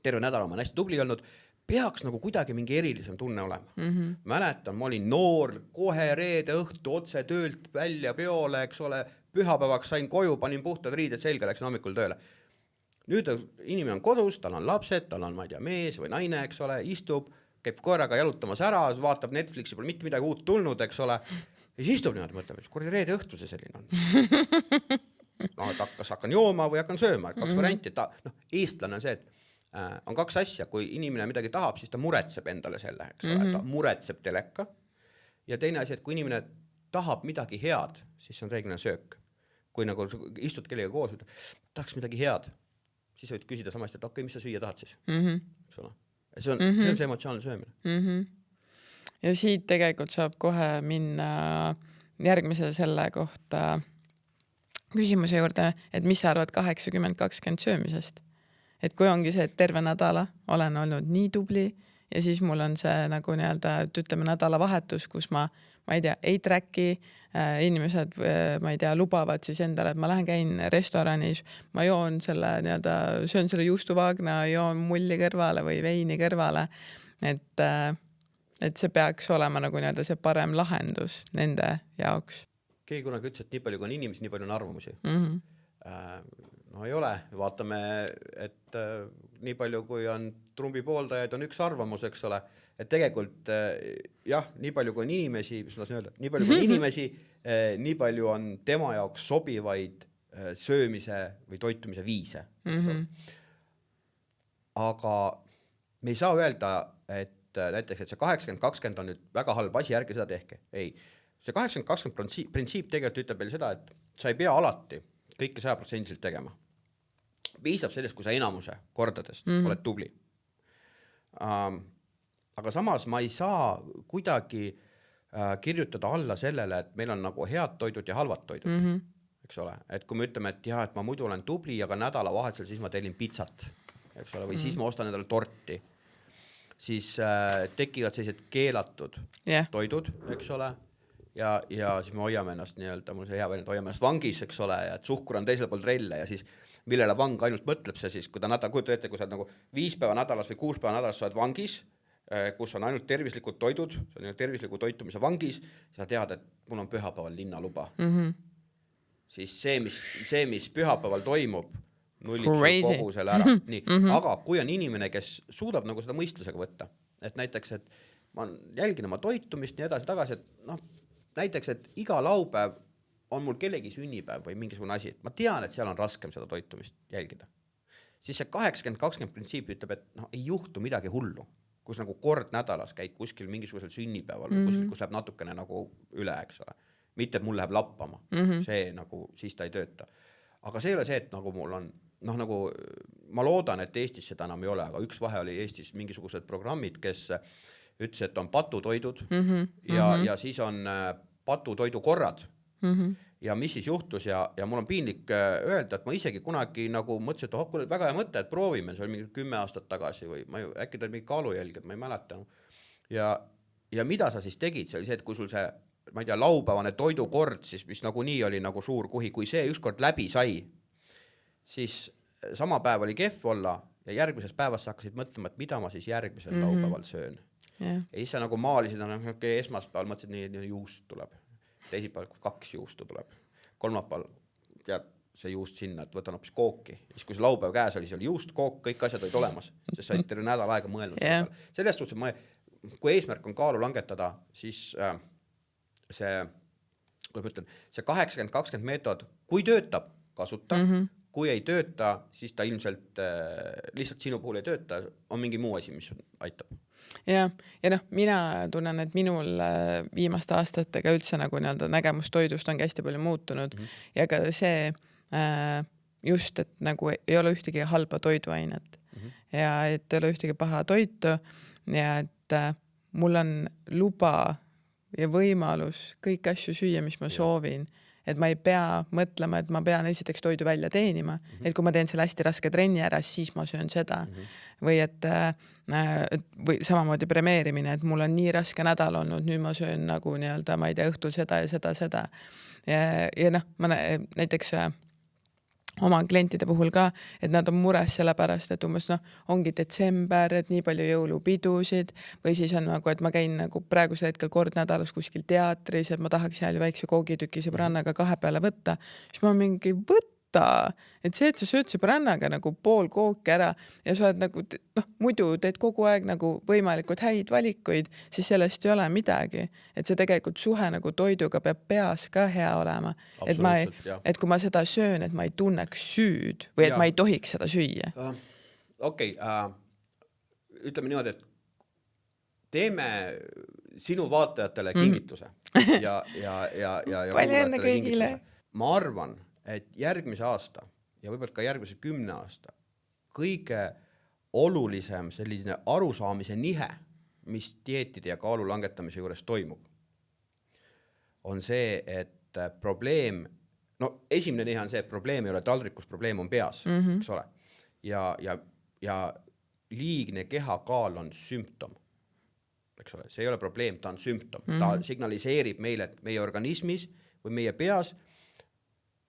terve nädal on hästi tubli olnud, peaks nagu kuidagi mingi erilisem tunne olema. Mäletan, ma olin noor, kohe reede õhtu otse töölt välja peole, eks ole, pühapäevaks sain koju, panin puhtad riided selga, läksin hommikul tööle. Nüüd inimene on kodus, tal on lapsed, tal on, ma ei tea, mees või naine, eks ole, istub, käib koeraga jalutamas ära, vaatab Netflixi, pole mitte midagi uut tulnud, eks ole, ja siis istub niimoodi, mõtleb, et kuradi reede õhtu see selline on. No, et hakkan jooma või hakkan sööma, kaks varianti, eestlane on see, et on kaks asja, kui inimene midagi tahab, siis ta muretseb endale selle, eks ole, ta muretseb teleka ja teine asi, et kui inimene tahab midagi head, siis see on reeglina söök. Kui nagu istud kellega koos, tahaks midagi head, siis võid küsida samast, et okei, mis sa süüa tahad siis? Eks ole. See on see emotsionaalne söömine. Ja siit tegelikult saab kohe minna järgmise selle kohta küsimuse juurde, et mis sa arvad 80-20 söömisest? Et kui ongi see, et terve nädala olen olnud nii tubli ja siis mul on see nagu nii-öelda, et ütleme nädala vahetus, kus ma ei tea, ei tracki, inimesed, ma ei tea, lubavad siis endale, et ma lähen käin restoranis, ma joon selle nii-öelda, söön selle juustuvaagna, joon mulli kõrvale või veini kõrvale, et see peaks olema nagu nii-öelda see parem lahendus nende jaoks. Keegi kunagi ütles, et nii palju kui on inimesi, nii palju on arvamusi. No ei ole, vaatame, et nii palju kui on Trumpi pooldajaid, on üks arvamus, eks ole, et tegelikult jah, nii palju kui on inimesi, mis ma saan öelda, nii palju kui on inimesi, nii palju on tema jaoks sobivaid söömise või toitumise viise. Aga me ei saa öelda, et näiteks, et see 80-20 on nüüd väga halb asi, ärge seda tehke. Ei, see 80-20 printsiip tegelikult ütleb veel seda, et sa ei pea alati kõike 100% tegema. Piisab sellest, kui sa enamuse kordadest oled tubli. Aga samas ma ei saa kuidagi kirjutada alla sellele, et meil on nagu head toidud ja halvad toidud, eks ole, et kui me ütleme, et jah, et ma muidu olen tubli, aga nädalavahetusel siis ma tellin pitsat, eks ole, või siis ma ostan endale torti, siis tekivad sellised keelatud toidud, eks ole, ja siis me hoiame ennast nii-öelda, mul see hea vend, hoiame ennast vangis, eks ole, ja et suhkur on teisel pool trelle ja siis millele vang ainult mõtleb see siis, kui ta kujutab ette, kui sa oled nagu 5 päeva nädalas või 6 päeva nädalas sa oled vangis, kus on ainult tervislikud toidud, sa on tervisliku toitumise vangis, sa tead, et mul on pühapäeval linnaluba. Siis see, mis pühapäeval toimub, nullib sul kogu selle ära. Nii. Aga kui on inimene, kes suudab nagu seda mõistusega võtta, et näiteks, et ma jälgin oma toitumist nii edasi tagasi, et näiteks, et iga laupäev on mul kellegi sünnipäev või mingisugune asi, ma tean, et seal on raskem seda toitumist jälgida. Siis see 80-20 printsiip ütleb, et ei juhtu midagi hullu, kus nagu kord nädalas käid kuskil mingisugusel sünnipäeval või kuskil, kus läheb natukene nagu üle, eks ole. Mitte, et mul läheb lappama, see nagu siis ta ei tööta. Aga see ei ole see, et nagu mul on, nagu ma loodan, et Eestis seda enam ei ole, aga üks vahe oli Eestis mingisugused programmid, kes ütles, et on patutoidud ja siis on patutoidukorrad. Ja mis siis juhtus ja mul on piinlik öelda, et ma isegi kunagi nagu mõtlesin, et kuule, väga hea mõte, et proovime, see oli mingi 10 aastat tagasi või äkki ta oli mingi kaalujälg, et ma ei mäleta. Ja mida sa siis tegid, see oli see, et kui sul see, ma ei tea, laupäevane toidukord, siis mis nagu nii oli nagu suur kuhi, kui see ükskord läbi sai, siis sama päev oli kehv olla ja järgmises päevas sa hakkasid mõtlema, et mida ma siis järgmisel laupäeval söön. Ja siis sa nagu maalisid, esmaspäeval mõtlesid, nii juust tuleb. Teisipäeval 2 juustu tuleb. Kolmapäeval tead see juust sinna, et võtan hoopis kooki. Siis kui see laupäev käes oli, siis oli juust, kook, kõik asjad olid olemas. Sest sa olid terve nädal aega mõelnud. Sellest suhtes, kui eesmärk on kaalu langetada, siis see 80-20 meetod, kui töötab, kasuta. Kui ei tööta, siis ta ilmselt lihtsalt sinu puhul ei tööta, on mingi muu asi, mis aitab. Ja mina tunnen, et minul viimaste aastatega üldse nagu nägemus toidust on hästi palju muutunud ja ka see just, et nagu ei ole ühtegi halba toiduainet ja et ei ole ühtegi paha toitu ja et mul on luba ja võimalus kõik asju süüa, mis ma soovin. Et ma ei pea mõtlema, et ma pean esiteks toidu välja teenima, et kui ma teen selle hästi raske trenni ära, siis ma söön seda. Või et või samamoodi premeerimine, et mul on nii raske nädal olnud, nüüd ma söön nagu nii-öelda, ma ei tea, õhtul seda ja seda. Ja ma näiteks oma klientide puhul ka, et nad on mures selle pärast, et umbes ongi detsember, et nii palju jõulupidusid või siis on nagu, et ma käin nagu praegusel hetkel kord nädalas kuskil teatris, et ma tahaks seal ju väikse koogitüki sõbrannaga 2 peale võtta, siis ma mingi et see, et sa sööd sõbrannaga nagu pool kooki ära ja sa oled nagu, muidu teed kogu aeg nagu võimalikult häid valikuid, siis sellest ei ole midagi. Et see tegelikult suhe nagu toiduga peab peas ka hea olema. Et kui ma seda söön, et ma ei tunneks süüd või et ma ei tohiks seda süüa. Okei, ütleme niimoodi, et teeme sinu vaatajatele kingituse ja palju enne kõigile. Ma arvan, et järgmise aasta ja võib-olla ka järgmise 10 aasta kõige olulisem selline arusaamise nihe, mis dieetide ja kaalu langetamise juures toimub, on see, et probleem, esimene nihe on see, et probleem ei ole taldrikus, probleem on peas, eks ole. Ja liigne kehakaal on sümptom, eks ole. See ei ole probleem, ta on sümptom. Ta signaliseerib meile, et meie organismis või meie peas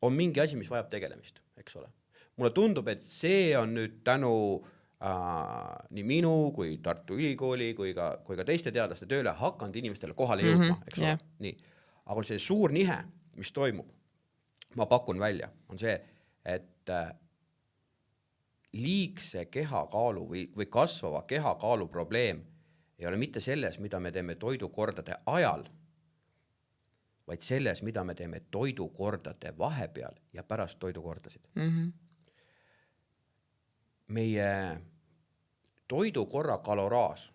on mingi asi, mis vajab tegelemist, eks ole. Mulle tundub, et see on nüüd tänu nii minu kui Tartu Ülikooli kui ka teiste teadlaste tööle hakanud inimestele kohale jõudma, eks ole. Nii. Aga see suur nihe, mis toimub, ma pakun välja, on see, et liigse kehakaalu või kasvava kehakaalu probleem ei ole mitte selles, mida me teeme toidukordade ajal, vaid selles, mida me teeme toidukordade vahepeal ja pärast toidukordasid. Meie toidukorra kaloraaž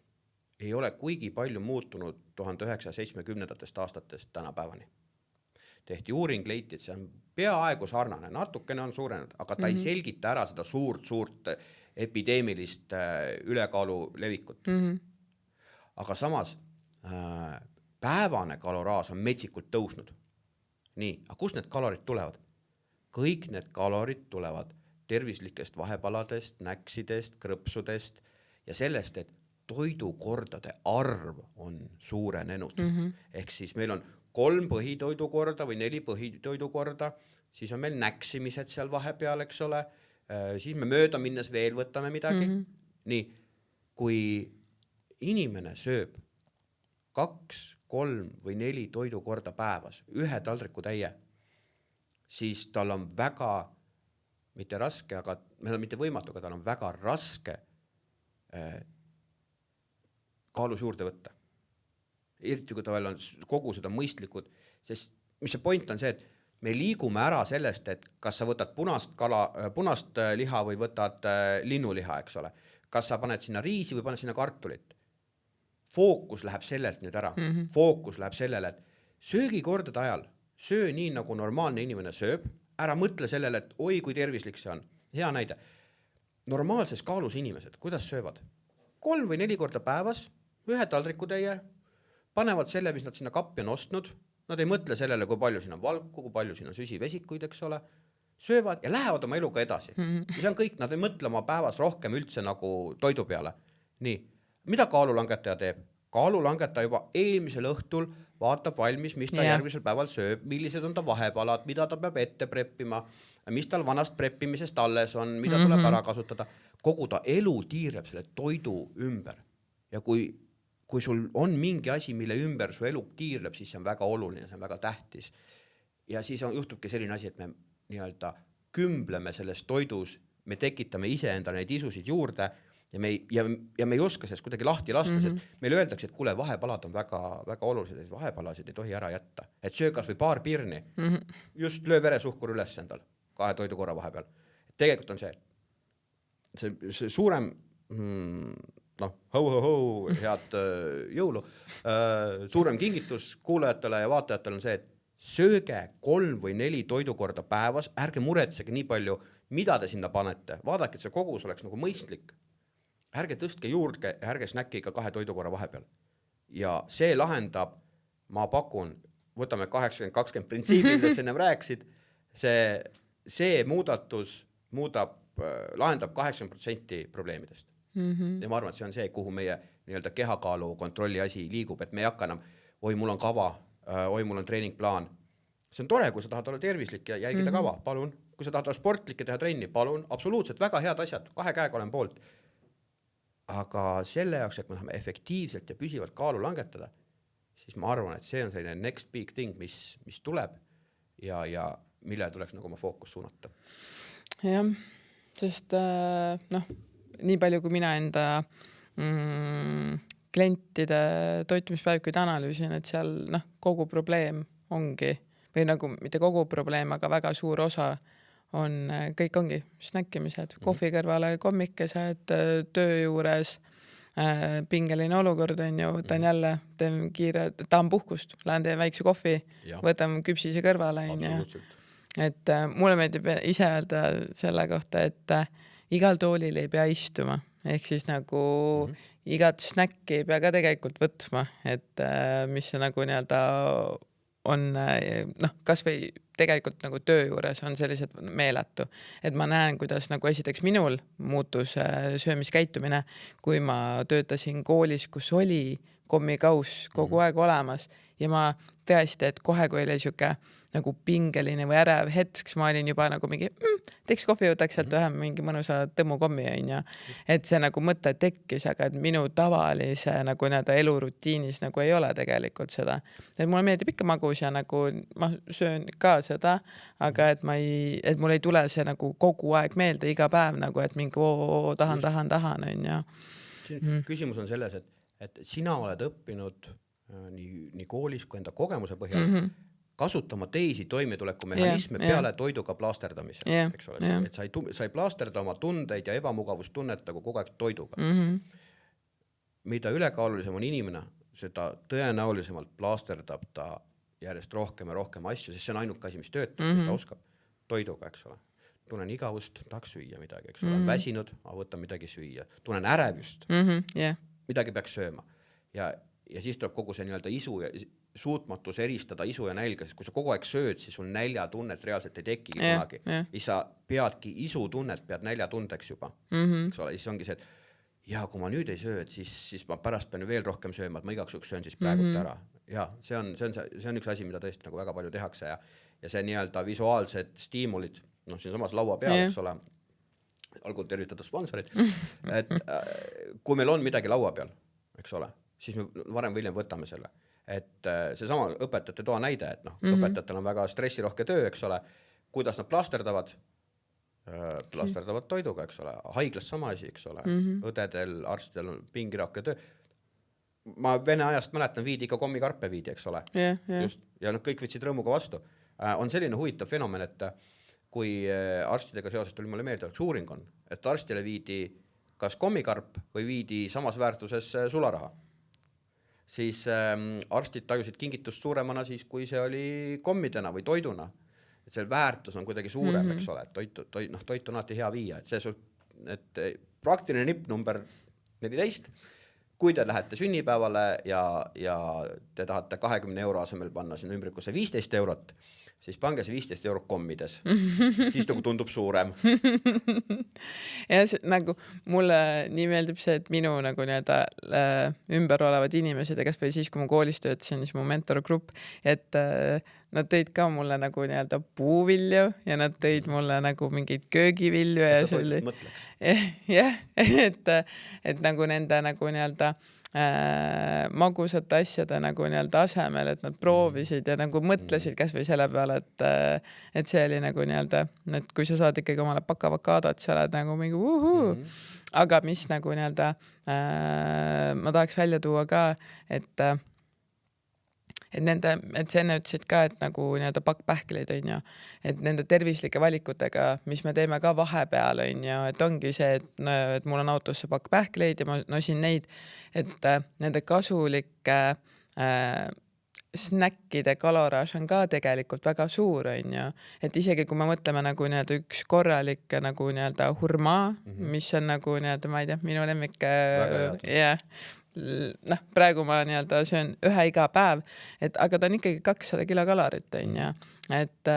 ei ole kuigi palju muutunud 1970. aastatest tänapäevani. Tehti uuring, leiti, et see on peaaegu sarnane, natukene on suurenenud, aga ta ei selgita ära seda suurt epideemilist ülekaalu levikut. Aga samas päevane kaloraaž on metsikult tõusnud. Nii, aga kust need kalorid tulevad? Kõik need kalorid tulevad tervislikest vahepaladest, näksidest, krõpsudest ja sellest, et toidukordade arv on suurenenud. Ehk siis meil on 3 põhitoidukorda või 4 põhitoidukorda, siis on meil näksimised seal vahepeal, eks ole, siis me mööda minnes veel võtame midagi. Nii, kui inimene sööb 2, 3 või 4 toidukorda päevas, 1 taldriku täie, siis tal on väga, mitte raske, aga meil on mitte võimatu, aga tal on väga raske kaalus juurde võtta. Eriti kui ta veel on kogu seda mõistlikud, sest mis see point on see, et me liigume ära sellest, et kas sa võtad punast liha või võtad linnuliha, eks ole. Kas sa paned sinna riisi või paned sinna kartulit. Fookus läheb sellelt nüüd ära. Fookus läheb sellele, et söögikordade ajal söö nii, nagu normaalne inimene sööb. Ära mõtle sellele, et oi, kui tervislik see on. Hea näide. Normaalses kaalus inimesed, kuidas söövad? 3 või 4 korda päevas, 1 taldriku täie, panevad selle, mis nad sinna kappi on ostnud. Nad ei mõtle sellele, kui palju siin on valku, kui palju siin on süsivesikuid, eks ole. Söövad ja lähevad oma eluga edasi. Ja see on kõik, nad ei mõtle oma päevas rohkem üldse nagu toidu peale. Nii, mida kaalulangetaja teeb? Kaalulangetaja juba eelmisel õhtul vaatab valmis, mis ta järgmisel päeval sööb, millised on ta vahepalad, mida ta peab ette preppima, mis tal vanast preppimisest alles on, mida tuleb ära kasutada. Kogu ta elu tiirleb selle toidu ümber. Ja kui sul on mingi asi, mille ümber su elu tiirleb, siis see on väga oluline, see on väga tähtis. Ja siis juhtubki selline asi, et me nii-öelda kümbleme selles toidus, me tekitame ise enda neid isusid juurde ja me ei oska sellest kuidagi lahti lasta, sest meile öeldakse, et kuule, vahepalad on väga, väga olulised, et vahepalasid ei tohi ära jätta. Et söö kas või paar pirni, just löö veresuhkur üles endal 2 toidukorra vahepeal. Tegelikult on see suurem head jõulu, suurem kingitus kuulajatele ja vaatajatele on see, et sööge 3 või 4 toidukorda päevas, ärge muretsege nii palju, mida te sinna panete. Vaadake, et see kogus oleks nagu mõistlik. Ärge tõstke juurde, ärge snäkkiga 2 toidukorra vahepeal. Ja see lahendab, ma pakun, võtame 80-20 printsiibi, millest sa ennem rääksid, see muudatus lahendab 80% probleemidest. Ja ma arvan, et see on see, kuhu meie nii-öelda kehakaalu kontrolli asi liigub, et me ei hakka enam, oi, mul on kava, oi, mul on treeningplaan. See on tore, kui sa tahad olla tervislik ja jälgida kava, palun. Kui sa tahad olla sportlik ja teha trenni, palun. Absoluutselt väga head asjad, 2 käega olen poolt. Aga selle jaoks, et me saame efektiivselt ja püsivalt kaalu langetada, siis ma arvan, et see on selline next big thing, mis tuleb ja mille tuleks nagu oma fookus suunata. Jah, sest nii palju, kui mina enda klientide toitumispäevikuid analüüsin, et seal kogu probleem ongi, või nagu mitte kogu probleem, aga väga suur osa on, kõik ongi snäkkimised, kohvi kõrvale kommikesed, töö juures, pingeline olukord on ju, võtan jälle, teen kiire, tahan puhkust, lähen teen väikse kohvi, võtan küpsise kõrvale. Et mulle meeldib ise öelda selle kohta, et igal toolil ei pea istuma, ehk siis nagu igat snäkki ei pea ka tegelikult võtma, et mis nagu nii-öelda on, kas või tegelikult nagu töö juures on sellised meeletu, et ma näen, kuidas nagu esiteks minul muutus söömiskäitumine, kui ma töötasin koolis, kus oli kommikaus kogu aeg olemas ja ma tõesti, et kohe, kui oli siuke nagu pingeline või ärev hetk, ma olin juba nagu mingi, teeks kohvi, võtaks sealt ühe mingi mõnusa tõmmukommi on ja et see nagu mõte tekkis, aga et minu tavalise nagu nii-öelda elurutiinis nagu ei ole tegelikult seda. Et mulle meeldib ikka magus ja nagu ma söön ka seda, aga et mul ei tule see nagu kogu aeg meelde iga päev nagu, et mingi tahan on ja. Küsimus on selles, et sina oled õppinud nii koolis kui enda kogemuse põhjal kasutama teisi toimetulekumehhanisme peale toiduga plaasterdamise. Eks ole, et sa ei plaasterda oma tundeid ja ebamugavustunnet nagu kogu aeg toiduga. Mida ülekaalulisem on inimene, seda tõenäolisemalt plaasterdab ta järjest rohkem ja rohkem asju, sest see on ainuke asi, mis töötab, mis ta oskab toiduga, eks ole. Tunnen igavust, tahaks süüa midagi, eks ole. Väsinud, võtan midagi süüa. Tunnen ärevust, midagi peaks sööma. ja siis tuleb kogu see nii-öelda isu ja suutmatus eristada isu ja nälga, sest kui sa kogu aeg sööd, siis sul näljatunnet reaalselt ei tekigi kunagi. Siis sa peadki isutunnet, pead näljatundeks juba. Eks ole, siis ongi see, et ja kui ma nüüd ei söö, et siis ma pärast pean veel rohkem sööma, et ma igaks juhuks söön siis praegult ära. Ja see on üks asi, mida tõesti nagu väga palju tehakse ja see nii-öelda visuaalsed stiimulid, siin samas laua peal, eks ole, olgu tervitatud sponsorid, et kui meil on midagi laua peal, eks ole, siis me varem või hiljem võtame selle. Et see sama õpetajate toa näide, et õpetajatel on väga stressirohke töö, eks ole, kuidas nad plasterdavad toiduga, eks ole, haiglas sama asi, eks ole, õdedel, arstidel on pingirohke töö. Ma vene ajast mäletan, viidi ikka kommikarpe viidi, eks ole. Just, ja kõik võtsid rõõmuga vastu. On selline huvitav fenomen, et kui arstidega seoses tuli mulle meelde, üks uuring on, et arstile viidi kas kommikarp või viidi samas väärtuses sularaha. Siis arstid tajusid kingitust suuremana siis, kui see oli kommidena või toiduna. Et see väärtus on kuidagi suurem, eks ole, et toit on alati hea viia. Et praktiline nipp number 14, kui te lähete sünnipäevale ja te tahate 20 euro asemel panna sinna ümbrikusse 15 eurot, siis pange see 15 eurot kommides. Siis nagu tundub suurem. Ja nagu mulle nii meeldib see, et minu nagu nii-öelda ümber olevad inimesed ja kas või siis, kui ma koolis töötasin, siis mu mentorgrupp, et nad tõid ka mulle nagu nii-öelda puuvilju ja nad tõid mulle nagu mingeid köögivilju. Et sa toitust mõtleks. Jah, et nagu nende nagu nii-öelda magusate asjade nagu nii-öelda asemel, et nad proovisid ja nagu mõtlesid kas või selle peale, et see oli nagu nii-öelda, et kui sa saad ikkagi omale pakka avokadot, sa oled nagu mingi aga mis nagu nii-öelda ma tahaks välja tuua ka, et see enne ütlesid ka, et nagu nii-öelda pakkpähkleid on ju, et nende tervislike valikutega, mis me teeme ka vahepeal on ju, et ongi see, et mul on autosse pakkpähkleid ja ma nosin neid, et nende kasulike snäkkide kaloraaž on ka tegelikult väga suur on ju, et isegi kui me mõtleme nagu nii-öelda üks korralik nagu nii-öelda hurmaa, mis on nagu nii-öelda, ma ei tea, minu lemmik praegu ma nii-öelda söön ühe iga päev, aga ta on ikkagi 200 kilokalorit on ju, et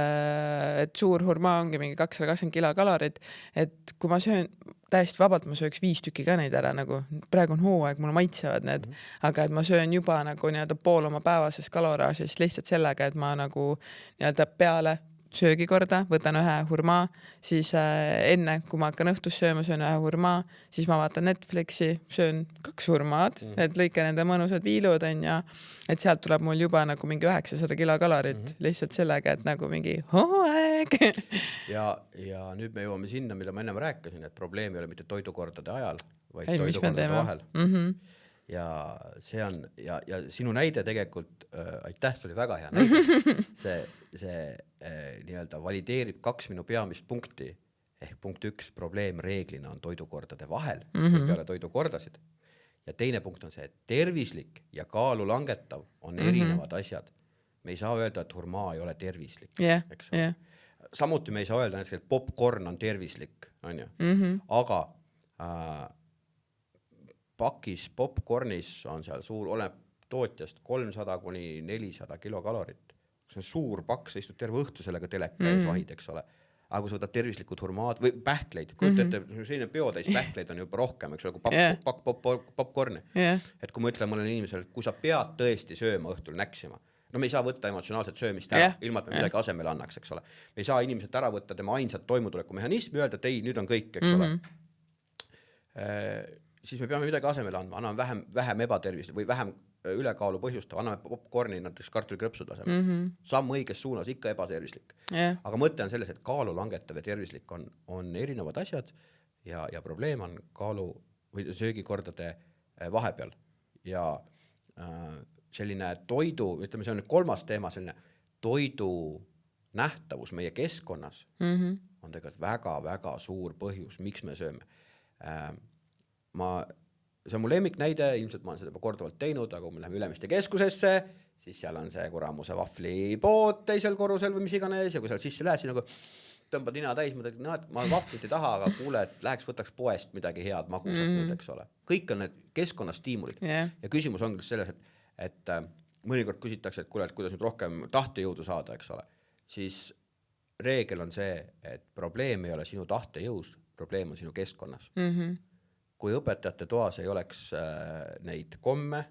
suur hurmaa ongi mingi 220 kilokalorit, et kui ma söön täiesti vabalt, ma sööks 5 tükki ka neid ära, nagu praegu on hooaeg, mulle maitsevad need, aga et ma söön juba nagu nii-öelda pool oma päevasest kaloraažist lihtsalt sellega, et ma nagu nii-öelda peale söögikorda, võtan ühe hurmaa, siis enne, kui ma hakkan õhtus sööma, söön ühe hurmaa, siis ma vaatan Netflixi, söön 2 hurmaad, et lõika nende mõnusad viilud on ja et sealt tuleb mul juba nagu mingi 900 kilokalorit lihtsalt sellega, et nagu mingi hooaeg. Ja nüüd me jõuame sinna, mida ma ennem rääkisin, et probleem ei ole mitte toidukordade ajal, vaid toidukordade vahel. Ja see on, ja sinu näide tegelikult, aitäh, see oli väga hea näide, see nii-öelda valideerib 2 minu peamist punkti, ehk punkt 1, probleem reeglina on toidukordade vahel, peale toidukordasid. Ja teine punkt on see, et tervislik ja kaalu langetav on erinevad asjad. Me ei saa öelda, et hurmaa ei ole tervislik. Samuti me ei saa öelda, et popcorn on tervislik, on ju. Aga pakis popcornis on seal suur, oleneb tootjast 300–400 kilokalorit. See on suur pakk, sa istud terve õhtu sellega teleka ees vahid, eks ole. Aga kui sa võtad tervislikud hurmaad või pähkleid, kujutate, selline peotäis pähkleid on juba rohkem, eks ole, kui pakk popcorni. Et kui ma ütlen mõnele inimesele, et kui sa pead tõesti sööma õhtul näksima, no me ei saa võtta emotsionaalset söömist ära, ilma et me midagi asemele annaks, eks ole. Me ei saa inimeselt ära võtta tema ainsat toimutuleku mehhanismi, öelda, et ei, nüüd on kõik, eks ole. Siis me peame midagi asemele andma, anname vähem ebatervisli või vähem ülekaalu põhjustav, anname popcorni, näiteks kartulikrõpsud laseme. Samm õiges suunas, ikka ebatervislik. Aga mõte on selles, et kaalu langetav ja tervislik on erinevad asjad ja probleem on kaalu või söögikordade vahepeal. Ja selline toidu, ütleme, see on nüüd 3. teema, selline toidu nähtavus meie keskkonnas on tegelikult väga-väga suur põhjus, miks me sööme. See on mu lemmik näide, ilmselt ma olen seda korduvalt teinud, aga kui me läheme Ülemiste keskusesse, siis seal on see kuramuse vahvlipood teisel korrusel või mis iganes ja kui seal sisse lähed, siis nagu tõmbad nina täis, ma vahvlit ei taha, aga kuule, et läheks võtaks poest midagi head magusat nüüd, eks ole. Kõik on need keskkonnastiimulid ja küsimus ongi selles, et mõnikord küsitakse, et kuule, et kuidas nüüd rohkem tahtejõudu saada, eks ole, siis reegel on see, et probleem ei ole sinu tahtejõus, probleem on sinu keskkonnas. Kui õpetajate toas ei oleks neid komme,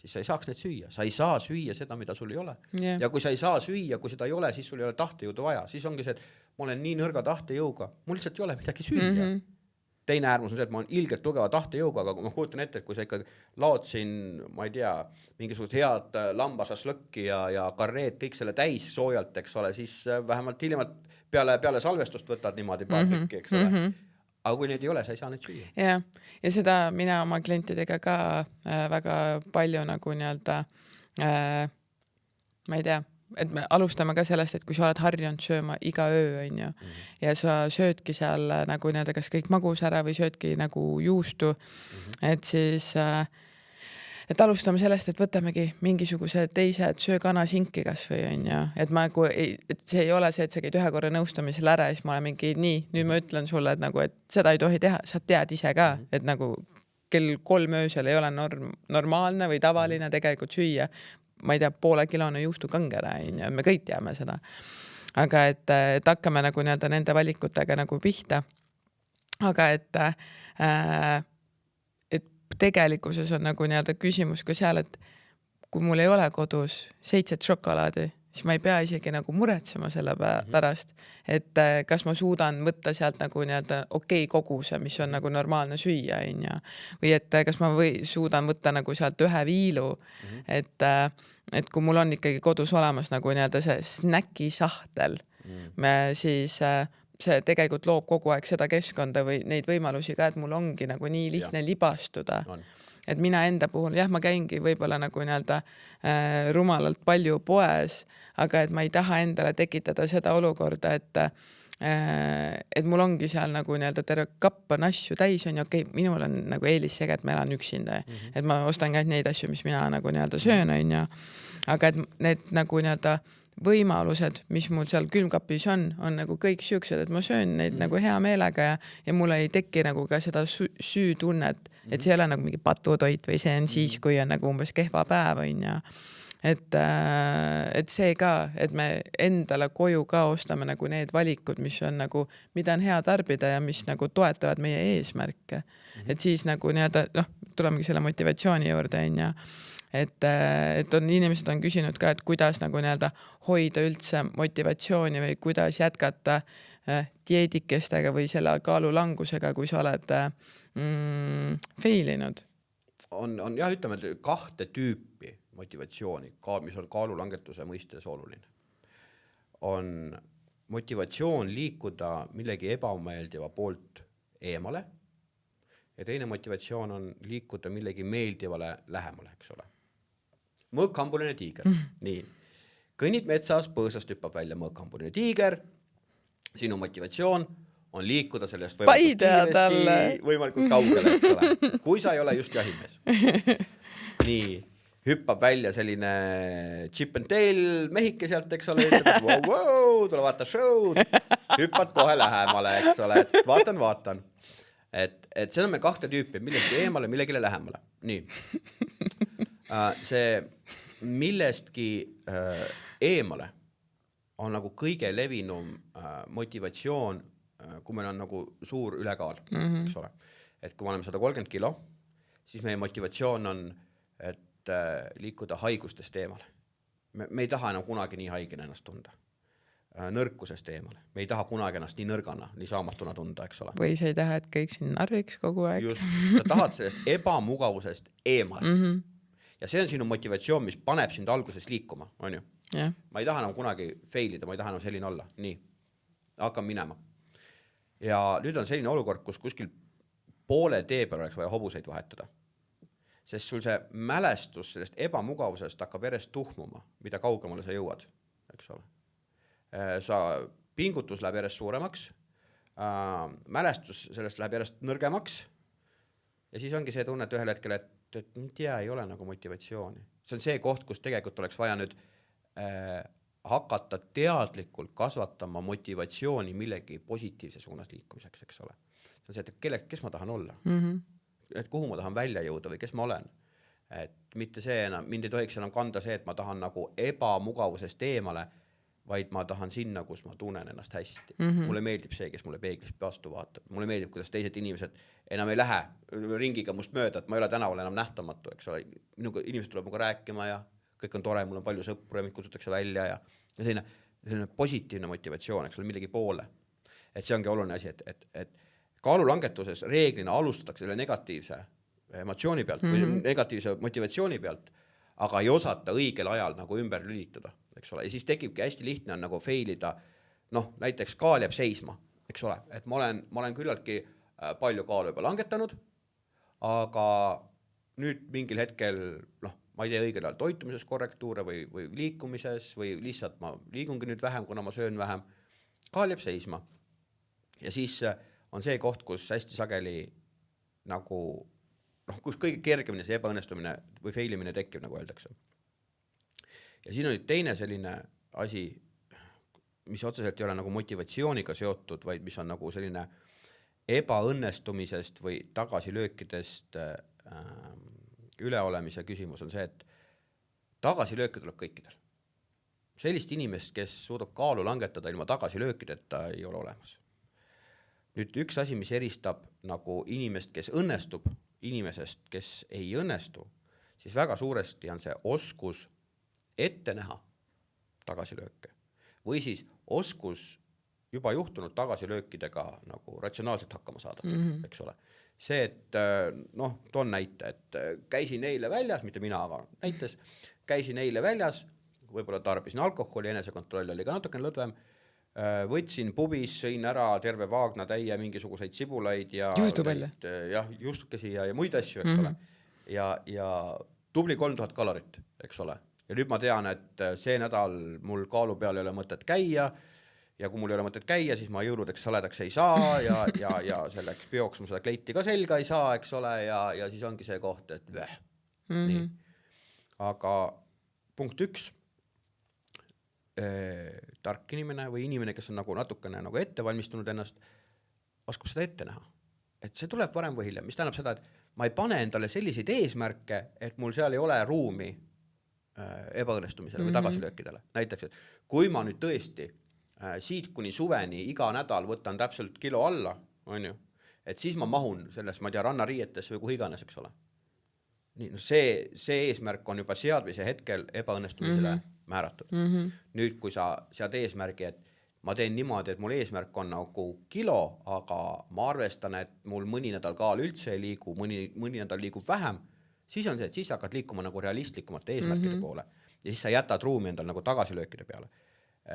siis sa ei saaks neid süüa. Sa ei saa süüa seda, mida sul ei ole. Ja kui sa ei saa süüa, kui seda ei ole, siis sul ei ole tahtejõudu vaja. Siis ongi see, et ma olen nii nõrga tahtejõuga, mul lihtsalt ei ole midagi süüa. Teine äärmus on see, et ma olen ilgelt tugeva tahtejõuga, aga ma kujutan ette, et kui sa ikka laod siin, ma ei tea, mingisugust head lambasaslõkki ja karreed kõik selle täis soojalt, eks ole, siis vähemalt hiljemalt peale salvestust võtad niimoodi paar tükki, eks ole. Aga kui neid ei ole, sa ei saa neid süüa. Ja seda mina oma klientidega ka väga palju nagu nii-öelda, ma ei tea, et me alustame ka sellest, et kui sa oled harjunud sööma iga öö, on ju, ja sa söödki seal nagu nii-öelda kas kõik magus ära või söödki nagu juustu, et siis et alustame sellest, et võtamegi mingisuguse teised söökanasinki kas või on ju, et see ei ole see, et sa käid ühe korra nõustamisel ära ja siis ma olen mingi nüüd ma ütlen sulle, et, nagu, et seda ei tohi teha, sa tead ise ka, et nagu kell 3 öösel ei ole normaalne või tavaline tegelikult süüa, ma ei tea, poole kilone juustukangere on ju, me kõik teame seda. Aga et hakkame nagu nii-öelda nende valikutega nagu pihta. Aga et tegelikkuses on nagu nii-öelda küsimus ka seal, et kui mul ei ole kodus 7 šokolaadi, siis ma ei pea isegi nagu muretsema selle pärast, et kas ma suudan võtta sealt nagu nii-öelda okei koguse, mis on nagu normaalne süüa, või et kas ma suudan võtta nagu sealt ühe viilu, et kui mul on ikkagi kodus olemas nagu nii-öelda see snäkisahtel, siis see tegelikult loob kogu aeg seda keskkonda või neid võimalusi ka, et mul ongi nagu nii lihtne libastuda. Et mina enda puhul, ma käingi võib-olla nagu nii-öelda rumalalt palju poes, aga et ma ei taha endale tekitada seda olukorda, et mul ongi seal nagu nii-öelda terve kapp on asju täis, on ju, okei, minul on nagu eelis see, et ma elan üksinda, et ma ostan ka neid asju, mis mina nagu nii-öelda söön, on ju, aga et need nagu nii-öelda võimalused, mis mul seal külmkapis on nagu kõik siuksed, et ma söön neid nagu hea meelega ja mul ei teki nagu ka seda süütunnet, et see ei ole nagu mingi patutoit või see on siis, kui on nagu umbes kehva päev, on ju. Et see ka, et me endale koju ka ostame nagu need valikud, mis on nagu, mida on hea tarbida ja mis nagu toetavad meie eesmärke. Et siis nagu nii-öelda, tulemegi selle motivatsiooni juurde, on ju. Et inimesed on küsinud ka, et kuidas nagu nii-öelda hoida üldse motivatsiooni või kuidas jätkata dieedikestega või selle kaalulangusega, kui sa oled failinud. On jah, ütleme, et 2 tüüpi motivatsiooni, mis on kaalulangetuse mõistes oluline. On motivatsioon liikuda millegi ebameeldiva poolt eemale ja teine motivatsioon on liikuda millegi meeldivale lähemale, eks ole. Mõõkhambuline tiiger. Nii. Kõnnid metsas, põõsast hüppab välja mõõkhambuline tiiger. Sinu motivatsioon on liikuda sellest võimalikult kaugele, eks ole. Kui sa ei ole just jahimees. Nii. Hüppab välja selline chip and tail mehike sealt, eks ole. Ütleb, wow, tule vaata show'd. Hüppad kohe lähemale, eks ole. Et vaatan. Et see on meil 2 tüüpi, millestki eemale, millegile lähemale. Nii. See millestki eemale on nagu kõige levinum motivatsioon, kui meil on nagu suur ülekaal, eks ole. Et kui me oleme 130 kilo, siis meie motivatsioon on, et liikuda haigustest eemale. Me ei taha enam kunagi nii haigena ennast tunda. Nõrkusest eemale. Me ei taha kunagi ennast nii nõrgana, nii saamatuna tunda, eks ole. Või sa ei taha, et kõik siin narriks kogu aeg. Just, sa tahad sellest ebamugavusest eemale. Ja see on sinu motivatsioon, mis paneb sind alguses liikuma, on ju? Yeah. Ma ei taha enam kunagi failida, ma ei taha enam selline olla. Nii, hakkan minema. Ja nüüd on selline olukord, kus kuskil poole tee peal oleks vaja hobuseid vahetada. Sest sul see mälestus sellest ebamugavusest hakkab järjest tuhmuma, mida kaugemale sa jõuad, eks ole. Sa pingutus läheb järjest suuremaks, mälestus sellest läheb järjest nõrgemaks ja siis ongi see tunne, et ühel hetkel, et ei ole nagu motivatsiooni. See on see koht, kus tegelikult oleks vaja nüüd hakata teadlikult kasvatama motivatsiooni millegi positiivse suunas liikumiseks, eks ole. See on see, et kes ma tahan olla, et kuhu ma tahan välja jõuda või kes ma olen. et mitte see enam, mind ei tohiks enam kanda see, et ma tahan nagu ebamugavusest eemale, vaid ma tahan sinna, kus ma tunnen ennast hästi. Mulle meeldib see, kes mulle peeglis vastu vaatab. Mulle meeldib, kuidas teised inimesed enam ei lähe ringiga must mööda, et ma ei ole tänaval enam nähtamatu, eks ole. Minuga inimesed tuleb minuga rääkima ja kõik on tore, mul on palju sõpru ja mind kutsutakse välja ja selline positiivne motivatsioon, eks ole, millegi poole. Et see ongi oluline asi, et kaalulangetuses reeglina alustatakse selle negatiivse emotsiooni pealt või negatiivse motivatsiooni pealt, aga ei osata õigel ajal nagu ümber lülitada, eks ole. Ja siis tekibki hästi lihtne on nagu failida, noh, näiteks kaal jääb seisma, eks ole, et ma olen küllaltki palju kaalu juba langetanud, aga nüüd mingil hetkel, noh, ma ei tee õigel ajal toitumises korrektuure või liikumises või lihtsalt ma liigungi nüüd vähem, kuna ma söön vähem, kaal jääb seisma. Ja siis on see koht, kus hästi sageli nagu kus kõige kergemini see ebaõnnestumine või failimine tekib, nagu öeldakse. Ja siin on teine selline asi, mis otseselt ei ole nagu motivatsiooniga seotud, vaid mis on nagu selline ebaõnnestumisest või tagasilöökidest üleolemise küsimus on see, et tagasilööke tuleb kõikidel. Sellist inimest, kes suudab kaalu langetada ilma tagasilöökideta, ei ole olemas. Nüüd üks asi, mis eristab nagu inimest, kes õnnestub, inimesest, kes ei õnnestu, siis väga suuresti on see oskus ette näha tagasilööke või siis oskus juba juhtunud tagasilöökidega nagu ratsionaalselt hakkama saada, eks ole. See, et noh, toon näite, et käisin eile väljas, mitte mina, aga näites, käisin eile väljas, võib-olla tarbisin alkoholi, enesekontroll oli ka natuke lõdvem, võtsin pubis, sõin ära terve vaagna täie mingisuguseid sibulaid ja juustukesi ja muid asju, eks ole. Ja tubli 3000 kalorit, eks ole. Ja nüüd ma tean, et see nädal mul kaalu peal ei ole mõtet käia ja kui mul ei ole mõtet käia, siis ma jõuludeks saledaks ei saa ja selleks peoks ma seda kleiti ka selga ei saa, eks ole, ja siis ongi see koht, et Nii. Aga punkt 1. Tark inimene või inimene, kes on nagu natukene nagu ette valmistunud ennast, oskab seda ette näha. Et see tuleb varem või hiljem, mis tähendab seda, et ma ei pane endale selliseid eesmärke, et mul seal ei ole ruumi ebaõnnestumisele või tagasilöökidele. Näiteks, et kui ma nüüd tõesti siit kuni suveni iga nädal võtan täpselt kilo alla, on ju, et siis ma mahun selles, ma ei tea, rannariietesse või kuhu iganes, eks ole. Nii, no see eesmärk on juba seadmise hetkel ebaõnnestumisele määratud. Nüüd, kui sa sead eesmärgi, et ma teen niimoodi, et mul eesmärk on nagu kilo, aga ma arvestan, et mul mõni nädal kaal üldse ei liigu, mõni nädal liigub vähem, siis on see, et siis hakkad liikuma nagu realistlikumate eesmärkide poole. Ja siis sa jätad ruumi endal nagu tagasilöökide peale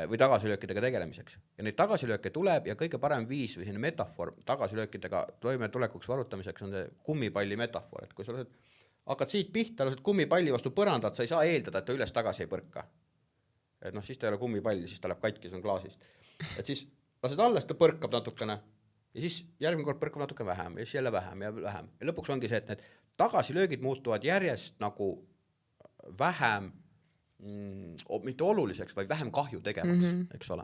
või tagasilöökidega tegelemiseks. Ja neid tagasilööke tuleb ja kõige parem viis või selline metafoor tagasilöökidega toimetulekuks varutamiseks on see kummipalli metafoor, et kui sa hakkad siit pihta, lased kummipalli vastu põrandat, sa ei saa eeldada, et ta üles tagasi ei põrka. Et noh, siis ta ei ole kummipalli, siis ta läheb katki, see on klaasist. Et siis lased alla, ta põrkab natukene ja siis järgmine kord põrkab natuke vähem ja siis jälle vähem ja vähem. Ja lõpuks ongi see, et need tagasilöögid muutuvad järjest nagu vähem mitte oluliseks, vaid vähem kahju tegevaks, eks ole.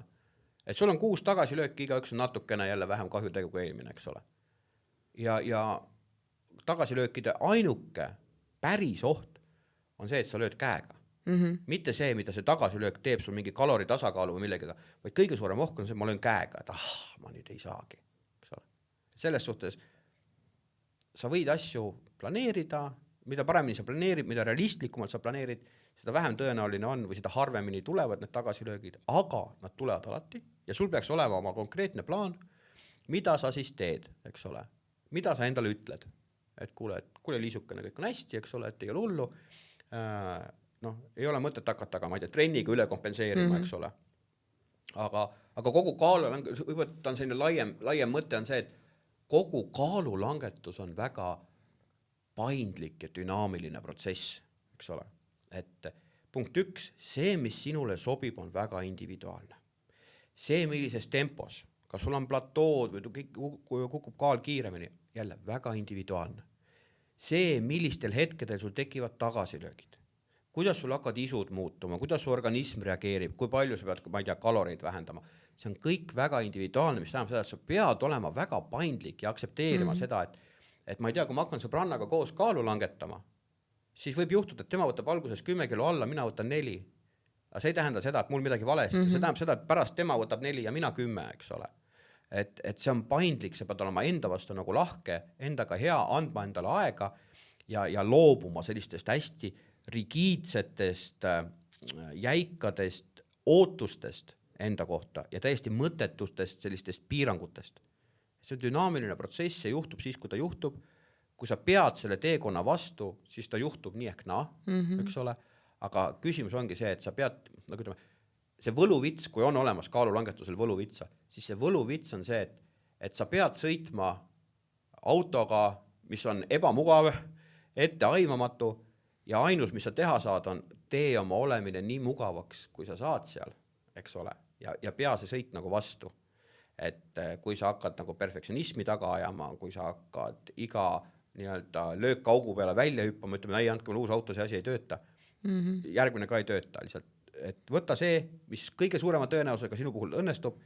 Et sul on 6 tagasilööki, igaüks on natukene jälle vähem kahju tegu kui eelmine, eks ole. Ja tagasilöökide ainuke päris oht on see, et sa lööd käega. Mitte see, mida see tagasilöök teeb sul mingi kalori tasakaalu või millegagi, vaid kõige suurem ohk on see, et ma löön käega, et ma nüüd ei saagi. Eks ole. Selles suhtes sa võid asju planeerida, mida paremini sa planeerid, mida realistlikumalt sa planeerid, seda vähem tõenäoline on või seda harvemini tulevad need tagasilöögid, aga nad tulevad alati ja sul peaks olema oma konkreetne plaan, mida sa siis teed, eks ole, mida sa endale ütled, et kuule liisukene, kõik on hästi, eks ole, et ei ole hullu, ei ole mõtet hakata, aga ma ei tea, trenniga üle kompenseerima, eks ole. Aga kogu kaalulangetus, võib-olla on selline laiem mõte on see, et kogu kaalulangetus on väga paindlik ja dünaamiline protsess, eks ole. Et punkt 1, see, mis sinule sobib, on väga individuaalne. See, millises tempos, kas sul on platood või kukub kaal kiiremini, jälle väga individuaalne. See, millistel hetkedel sul tekivad tagasilöögid, kuidas sul hakkad isud muutuma, kuidas su organism reageerib, kui palju sa pead, ma ei tea, kaloreid vähendama. See on kõik väga individuaalne, mis tähendab seda, et sa pead olema väga paindlik ja aktsepteerima seda, et ma ei tea, kui ma hakkan sõbrannaga koos kaalu langetama, siis võib juhtuda, et tema võtab alguses 10 kilo alla, mina võtan 4. Aga see ei tähenda seda, et mul midagi valesti, see tähendab seda, et pärast tema võtab 4 ja mina 10, eks ole. Et see on paindlik, see peab olema enda vastu nagu lahke, endaga hea, andma endale aega ja loobuma sellistest hästi rigiidsetest, jäikadest ootustest enda kohta ja täiesti mõttetustest sellistest piirangutest. See on dünaamiline protsess, see juhtub siis, kui ta juhtub. Kui sa pead selle teekonna vastu, siis ta juhtub nii ehk naa, eks ole. Aga küsimus ongi see, et sa pead, nagu ütleme, see võluvits, kui on olemas kaalulangetusel võluvitsa, siis see võluvits on see, et sa pead sõitma autoga, mis on ebamugav, etteaimamatu ja ainus, mis sa teha saad, on tee oma olemine nii mugavaks, kui sa saad seal, eks ole, ja pea see sõit nagu vastu. Et kui sa hakkad nagu perfektsionismi taga ajama, kui sa hakkad iga nii-öelda löökkaugu peale välja hüppama, ütleme, ei andke mulle uus auto, see asi ei tööta. Järgmine ka ei tööta lihtsalt. Et võtta see, mis kõige suurema tõenäosusega sinu puhul õnnestub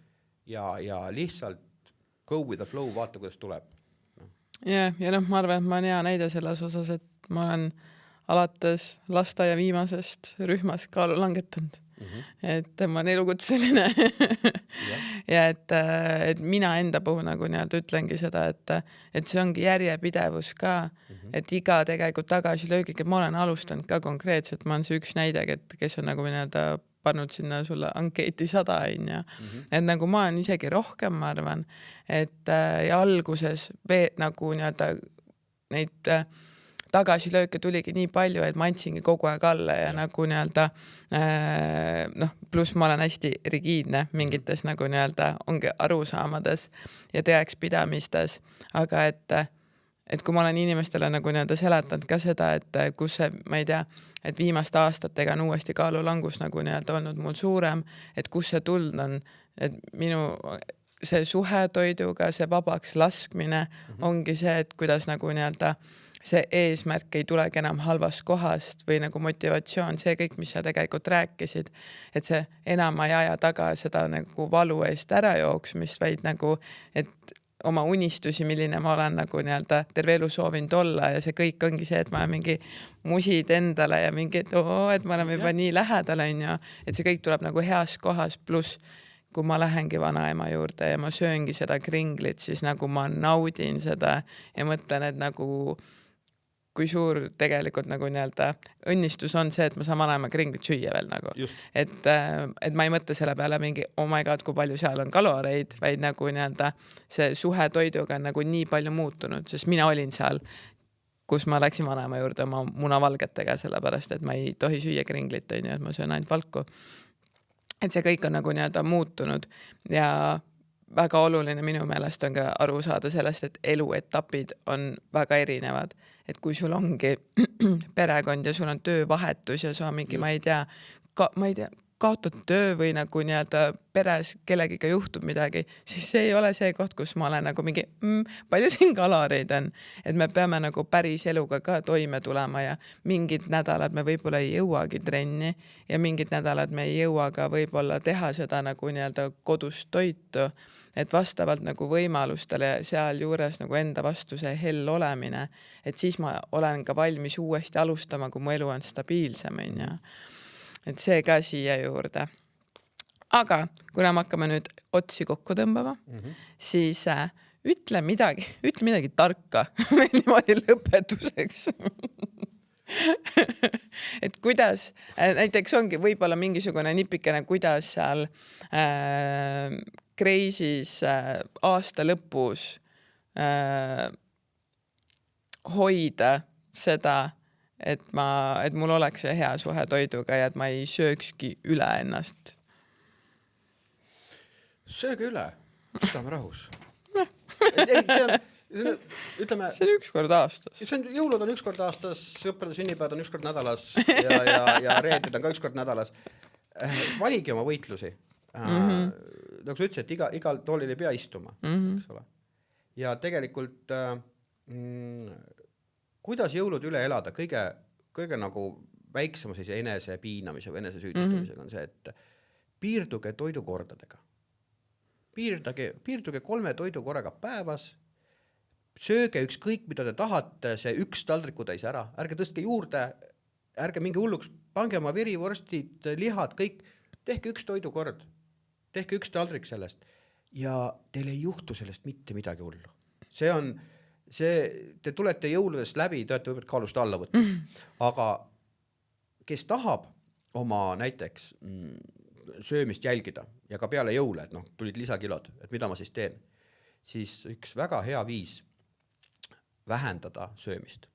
ja lihtsalt go with the flow, vaata, kuidas tuleb. Ja ma arvan, et ma olen hea näide selles osas, et ma olen alates lasteaia viimasest rühmast kaalu langetanud. Et ma olen elukutseline ja et mina enda puhul nagu nii-öelda ütlengi seda, et see ongi järjepidevus ka, et iga tegelikult tagasilöögiga ma olen alustanud ka konkreetselt, ma olen see üks näide, kes on nagu nii-öelda pannud sinna sulle ankeeti 100 ja et nagu ma olen isegi rohkem, ma arvan, et ja alguses nagu nii-öelda neid tagasilööke tuligi nii palju, et ma andsingi kogu aeg alla ja nagu nii-öelda pluss ma olen hästi rigiidne mingites nagu nii-öelda ongi arusaamades ja teakspidamistes, aga et kui ma olen inimestele nagu nii-öelda seletanud ka seda, et kus see, ma ei tea, et viimaste aastatega on uuesti kaalulangus nagu nii-öelda olnud mul suurem, et kus see tuld on, et minu see suhe toiduga, see vabaks laskmine ongi see, et kuidas nagu nii-öelda see eesmärk ei tulegi enam halvast kohast või nagu motivatsioon, see kõik, mis sa tegelikult rääkisid, et see enam ei aja taga seda nagu valu eest ära jooksmist, vaid nagu, et oma unistusi, milline ma olen nagu nii-öelda terve elu soovinud olla ja see kõik ongi see, et ma olen mingi musid endale ja mingi, et ma olen juba nii lähedal, et see kõik tuleb nagu heas kohas, pluss kui ma lähengi vanaema juurde ja ma sööngi seda kringlit, siis nagu ma naudin seda ja mõtlen, et nagu kui suur tegelikult nagu nii-öelda õnnistus on see, et ma saan vanaema kringlit süüa veel nagu. Et ma ei mõtle selle peale mingi, oh my god, kui palju seal on kaloreid, vaid nagu nii-öelda see suhe toiduga on nagu nii palju muutunud, sest mina olin seal, kus ma läksin vanaema juurde oma munavalgetega, sellepärast, et ma ei tohi süüa kringlit, et ma söön ainult valku. Et see kõik on nagu nii-öelda muutunud ja väga oluline minu meelest on ka aru saada sellest, et eluetapid on väga erinevad. Et kui sul ongi perekond ja sul on töövahetus ja sa mingi, ma ei tea, kaotad töö või nagu nii-öelda peres kellegiga juhtub midagi, siis see ei ole see koht, kus ma olen nagu mingi, palju siin kaloreid on. Et me peame nagu päris eluga ka toime tulema ja mingid nädalad me võib-olla ei jõuagi trenni ja mingid nädalad me ei jõua ka võib-olla teha seda nagu nii-öelda kodust toitu, et vastavalt nagu võimalustele seal juures nagu enda vastu see hell olemine, et siis ma olen ka valmis uuesti alustama, kui mu elu on stabiilsem, ja et see ka siia juurde. Aga kuna me hakkame nüüd otsi kokku tõmbama, siis ütle midagi tarka niimoodi lõpetuseks. Et kuidas, näiteks ongi võib-olla mingisugune nipikene, kuidas seal kreisis aasta lõpus hoida seda, et mul oleks see hea suhe toiduga ja et ma ei söökski üle ennast. Sööge üle, südame rahus. Ütleme, see on üks kord aastas. Jõulud on üks kord aastas, sõprade sünnipäevad on üks kord nädalas ja reedid on ka üks kord nädalas. Valigi oma võitlusi. Nagu sa ütlesid, et igal toolil ei pea istuma. Eks ole. Ja tegelikult kuidas jõulud üle elada, kõige nagu väiksema enese piinamise või enese süüdistamisega on see, et piirduge toidukordadega. Piirduge 3 toidukorraga päevas, sööge ükskõik, mida te tahate, see üks taldrikutäis ära, ärge tõstke juurde, ärge minge hulluks, pange oma verivorstid, lihad, kõik, tehke üks toidukord, tehke üks taldrik sellest ja teil ei juhtu sellest mitte midagi hullu. Te tulete jõuludest läbi, te olete võivad kaalust alla võtta, aga kes tahab oma näiteks söömist jälgida ja ka peale jõule, et tulid lisakilod, et mida ma siis teen, siis üks väga hea viis vähendada söömist.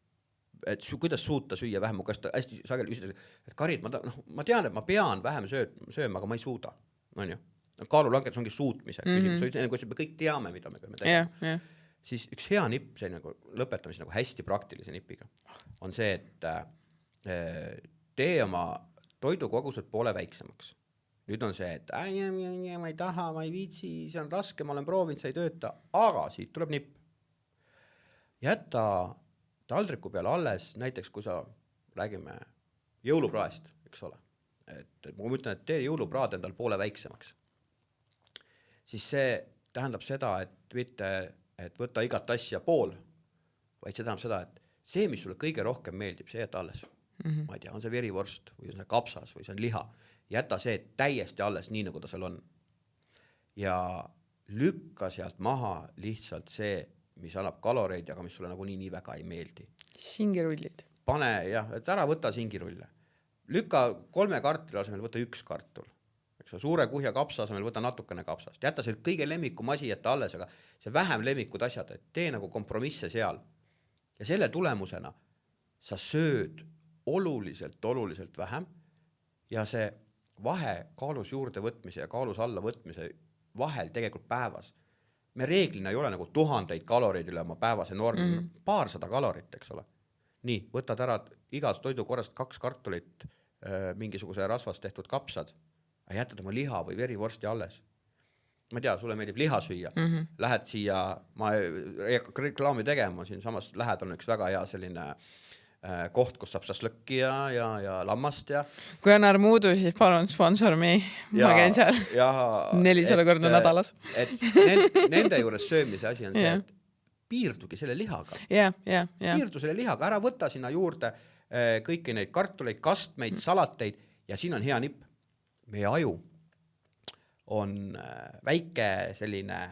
Et kuidas suuta süüa vähem, mu käest hästi sageli küsitakse, et Karid, ma tean, et ma pean vähem sööma, aga ma ei suuda. On ju? Kaalulangetus ongi suutmise küsimus, me kõik teame, mida me peame tegema. Siis üks hea nipp, see nagu lõpetamise nagu hästi praktilise nipiga, on see, et tee oma toidukogused poole väiksemaks. Nüüd on see, et ma ei taha, ma ei viitsi, see on raske, ma olen proovinud, see ei tööta, aga siit tuleb nipp. Jätta taldriku peale alles, näiteks kui sa räägime jõulupraest, eks ole, et ma mõtlen, et tee jõulupraad endal poole väiksemaks, siis see tähendab seda, et mitte, et võtta igat asja pool, vaid see tähendab seda, et see, mis sulle kõige rohkem meeldib, see jäta alles. Ma ei tea, on see verivorst või on see kapsas või see on liha, jäta see täiesti alles, nii nagu ta seal on. Ja lükka sealt maha lihtsalt see, mis annab kaloreid, aga mis sulle nagu nii väga ei meeldi. Singirullid. Pane, jah, et ära võta singirulle. Lükka 3 kartuli asemel, võta 1 kartul. Eks suure kuhja kapsa asemel võta natukene kapsast. Jäta see kõige lemmikum asi jätta alles, aga see vähem lemmikud asjad, et tee nagu kompromisse seal. Ja selle tulemusena sa sööd oluliselt vähem ja see vahe kaalus juurde võtmise ja kaalus alla võtmise vahel tegelikult päevas. Me reeglina ei ole nagu 1000 kaloreid üle oma päevase normi, paarsada kalorit, eks ole. Nii, võtad ära igast toidukorrast 2 kartulit, mingisuguse rasvast tehtud kapsad, jätad oma liha või verivorsti alles. Ma ei tea, sulle meeldib liha süüa. Lähed siia, ma ei hakka reklaami tegema, siin samas lähedal on üks väga hea selline koht, kus saab šašlõkki ja lammast ja kui on armuudu, siis palun sponsor me. Ma käin seal 400 korda nädalas. Et nende juures söömise asi on see, et piirdugi selle lihaga. Piirdu selle lihaga, ära võta sinna juurde kõiki neid kartuleid, kastmeid, salateid ja siin on hea nipp. Meie aju on väike selline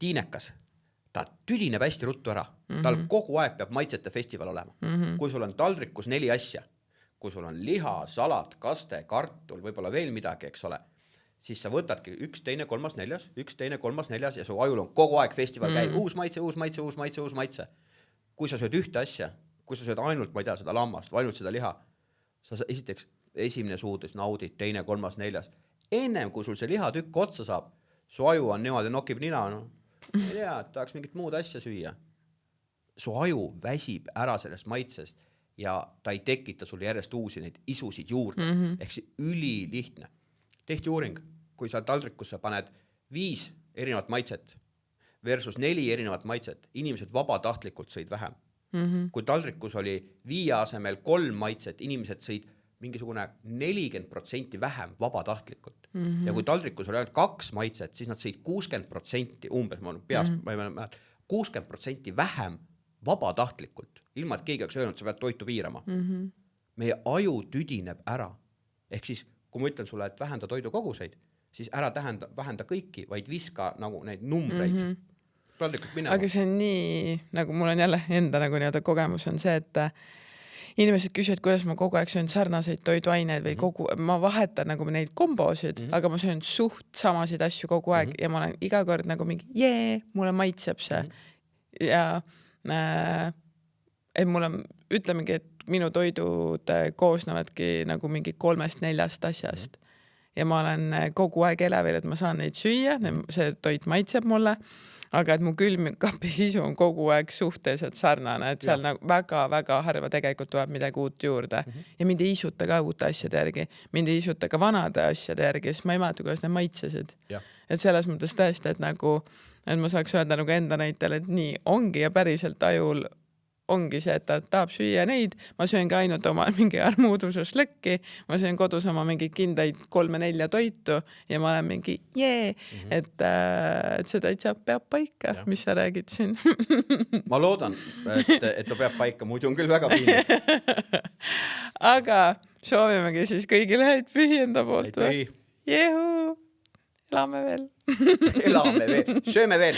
tiinekas. Ta tüdineb hästi ruttu ära. Tal kogu aeg peab maitsete festival olema. Kui sul on taldrikus 4 asja, kui sul on liha, salat, kaste, kartul, võib-olla veel midagi, eks ole, siis sa võtadki 1, 2, 3, 4, 1, 2, 3, 4 ja su ajul on kogu aeg festival käib. Uus maitse. Kui sa sööd ühte asja, kui sa sööd ainult, ma ei tea, seda lammast või ainult seda liha, sa esiteks esimene suudus naudid, 2, 3, 4. Ennem kui sul see lihatükk otsa saab, su aju on niimoodi nokib nina, ei tea, et tahaks mingit muud asja süüa. Su aju väsib ära sellest maitsest ja ta ei tekita sulle järjest uusi neid isusid juurde. Ehk see ülilihtne. Tehti uuring, kui sa taldrikusse paned 5 erinevat maitset versus 4 erinevat maitset, inimesed vabatahtlikult sõid vähem. Kui taldrikus oli 5 asemel 3 maitset, inimesed sõid mingisugune 40% vähem vabatahtlikult. Ja kui taldrikus oli ainult 2 maitset, siis nad sõid 60% umbes, ma peast, 60% vähem vabatahtlikult, ilma et keegi oleks öelnud, sa pead toitu piirama. Meie aju tüdineb ära. Ehk siis, kui ma ütlen sulle, et vähenda toidukoguseid, siis ära vähenda kõiki, vaid viska nagu neid numbreid. Taldrikult minema. Aga see on nii, nagu mul on jälle enda nagu nii-öelda kogemus on see, et inimesed küsivad, kuidas ma kogu aeg söön sarnaseid toiduaineid või ma vahetan nagu neid kombosid, aga ma söön suht samasid asju kogu aeg ja ma olen iga kord nagu mingi, mulle maitseb see. Ja et mul on, ütlemegi, et minu toidud koosnevadki nagu mingi 3-4 asjast. Ja ma olen kogu aeg elevil, et ma saan neid süüa, see toit maitseb mulle. Aga et mu külmkapi sisu on kogu aeg suhteliselt sarnane, et seal nagu väga harva tegelikult tuleb midagi uut juurde. Ja mind ei isuta ka uute asjade järgi, mind ei isuta ka vanade asjade järgi, sest ma ei mäleta, kuidas need maitsesid. Et selles mõttes tõesti, et nagu, et ma saaks öelda nagu enda näitel, et nii ongi ja päriselt ajul ongi see, et ta tahab süüa neid, ma sööngi ainult oma mingi armuudususlõkki, ma söön kodus oma mingeid kindaid 3-4 toitu ja ma olen mingi et see täitsa peab paika, mis sa räägid siin. Ma loodan, et ta peab paika, muidu on küll väga piinlik. Aga soovimegi siis kõigile häid pühi enda poolt. Jehu! Elame veel. Elame veel, sööme veel.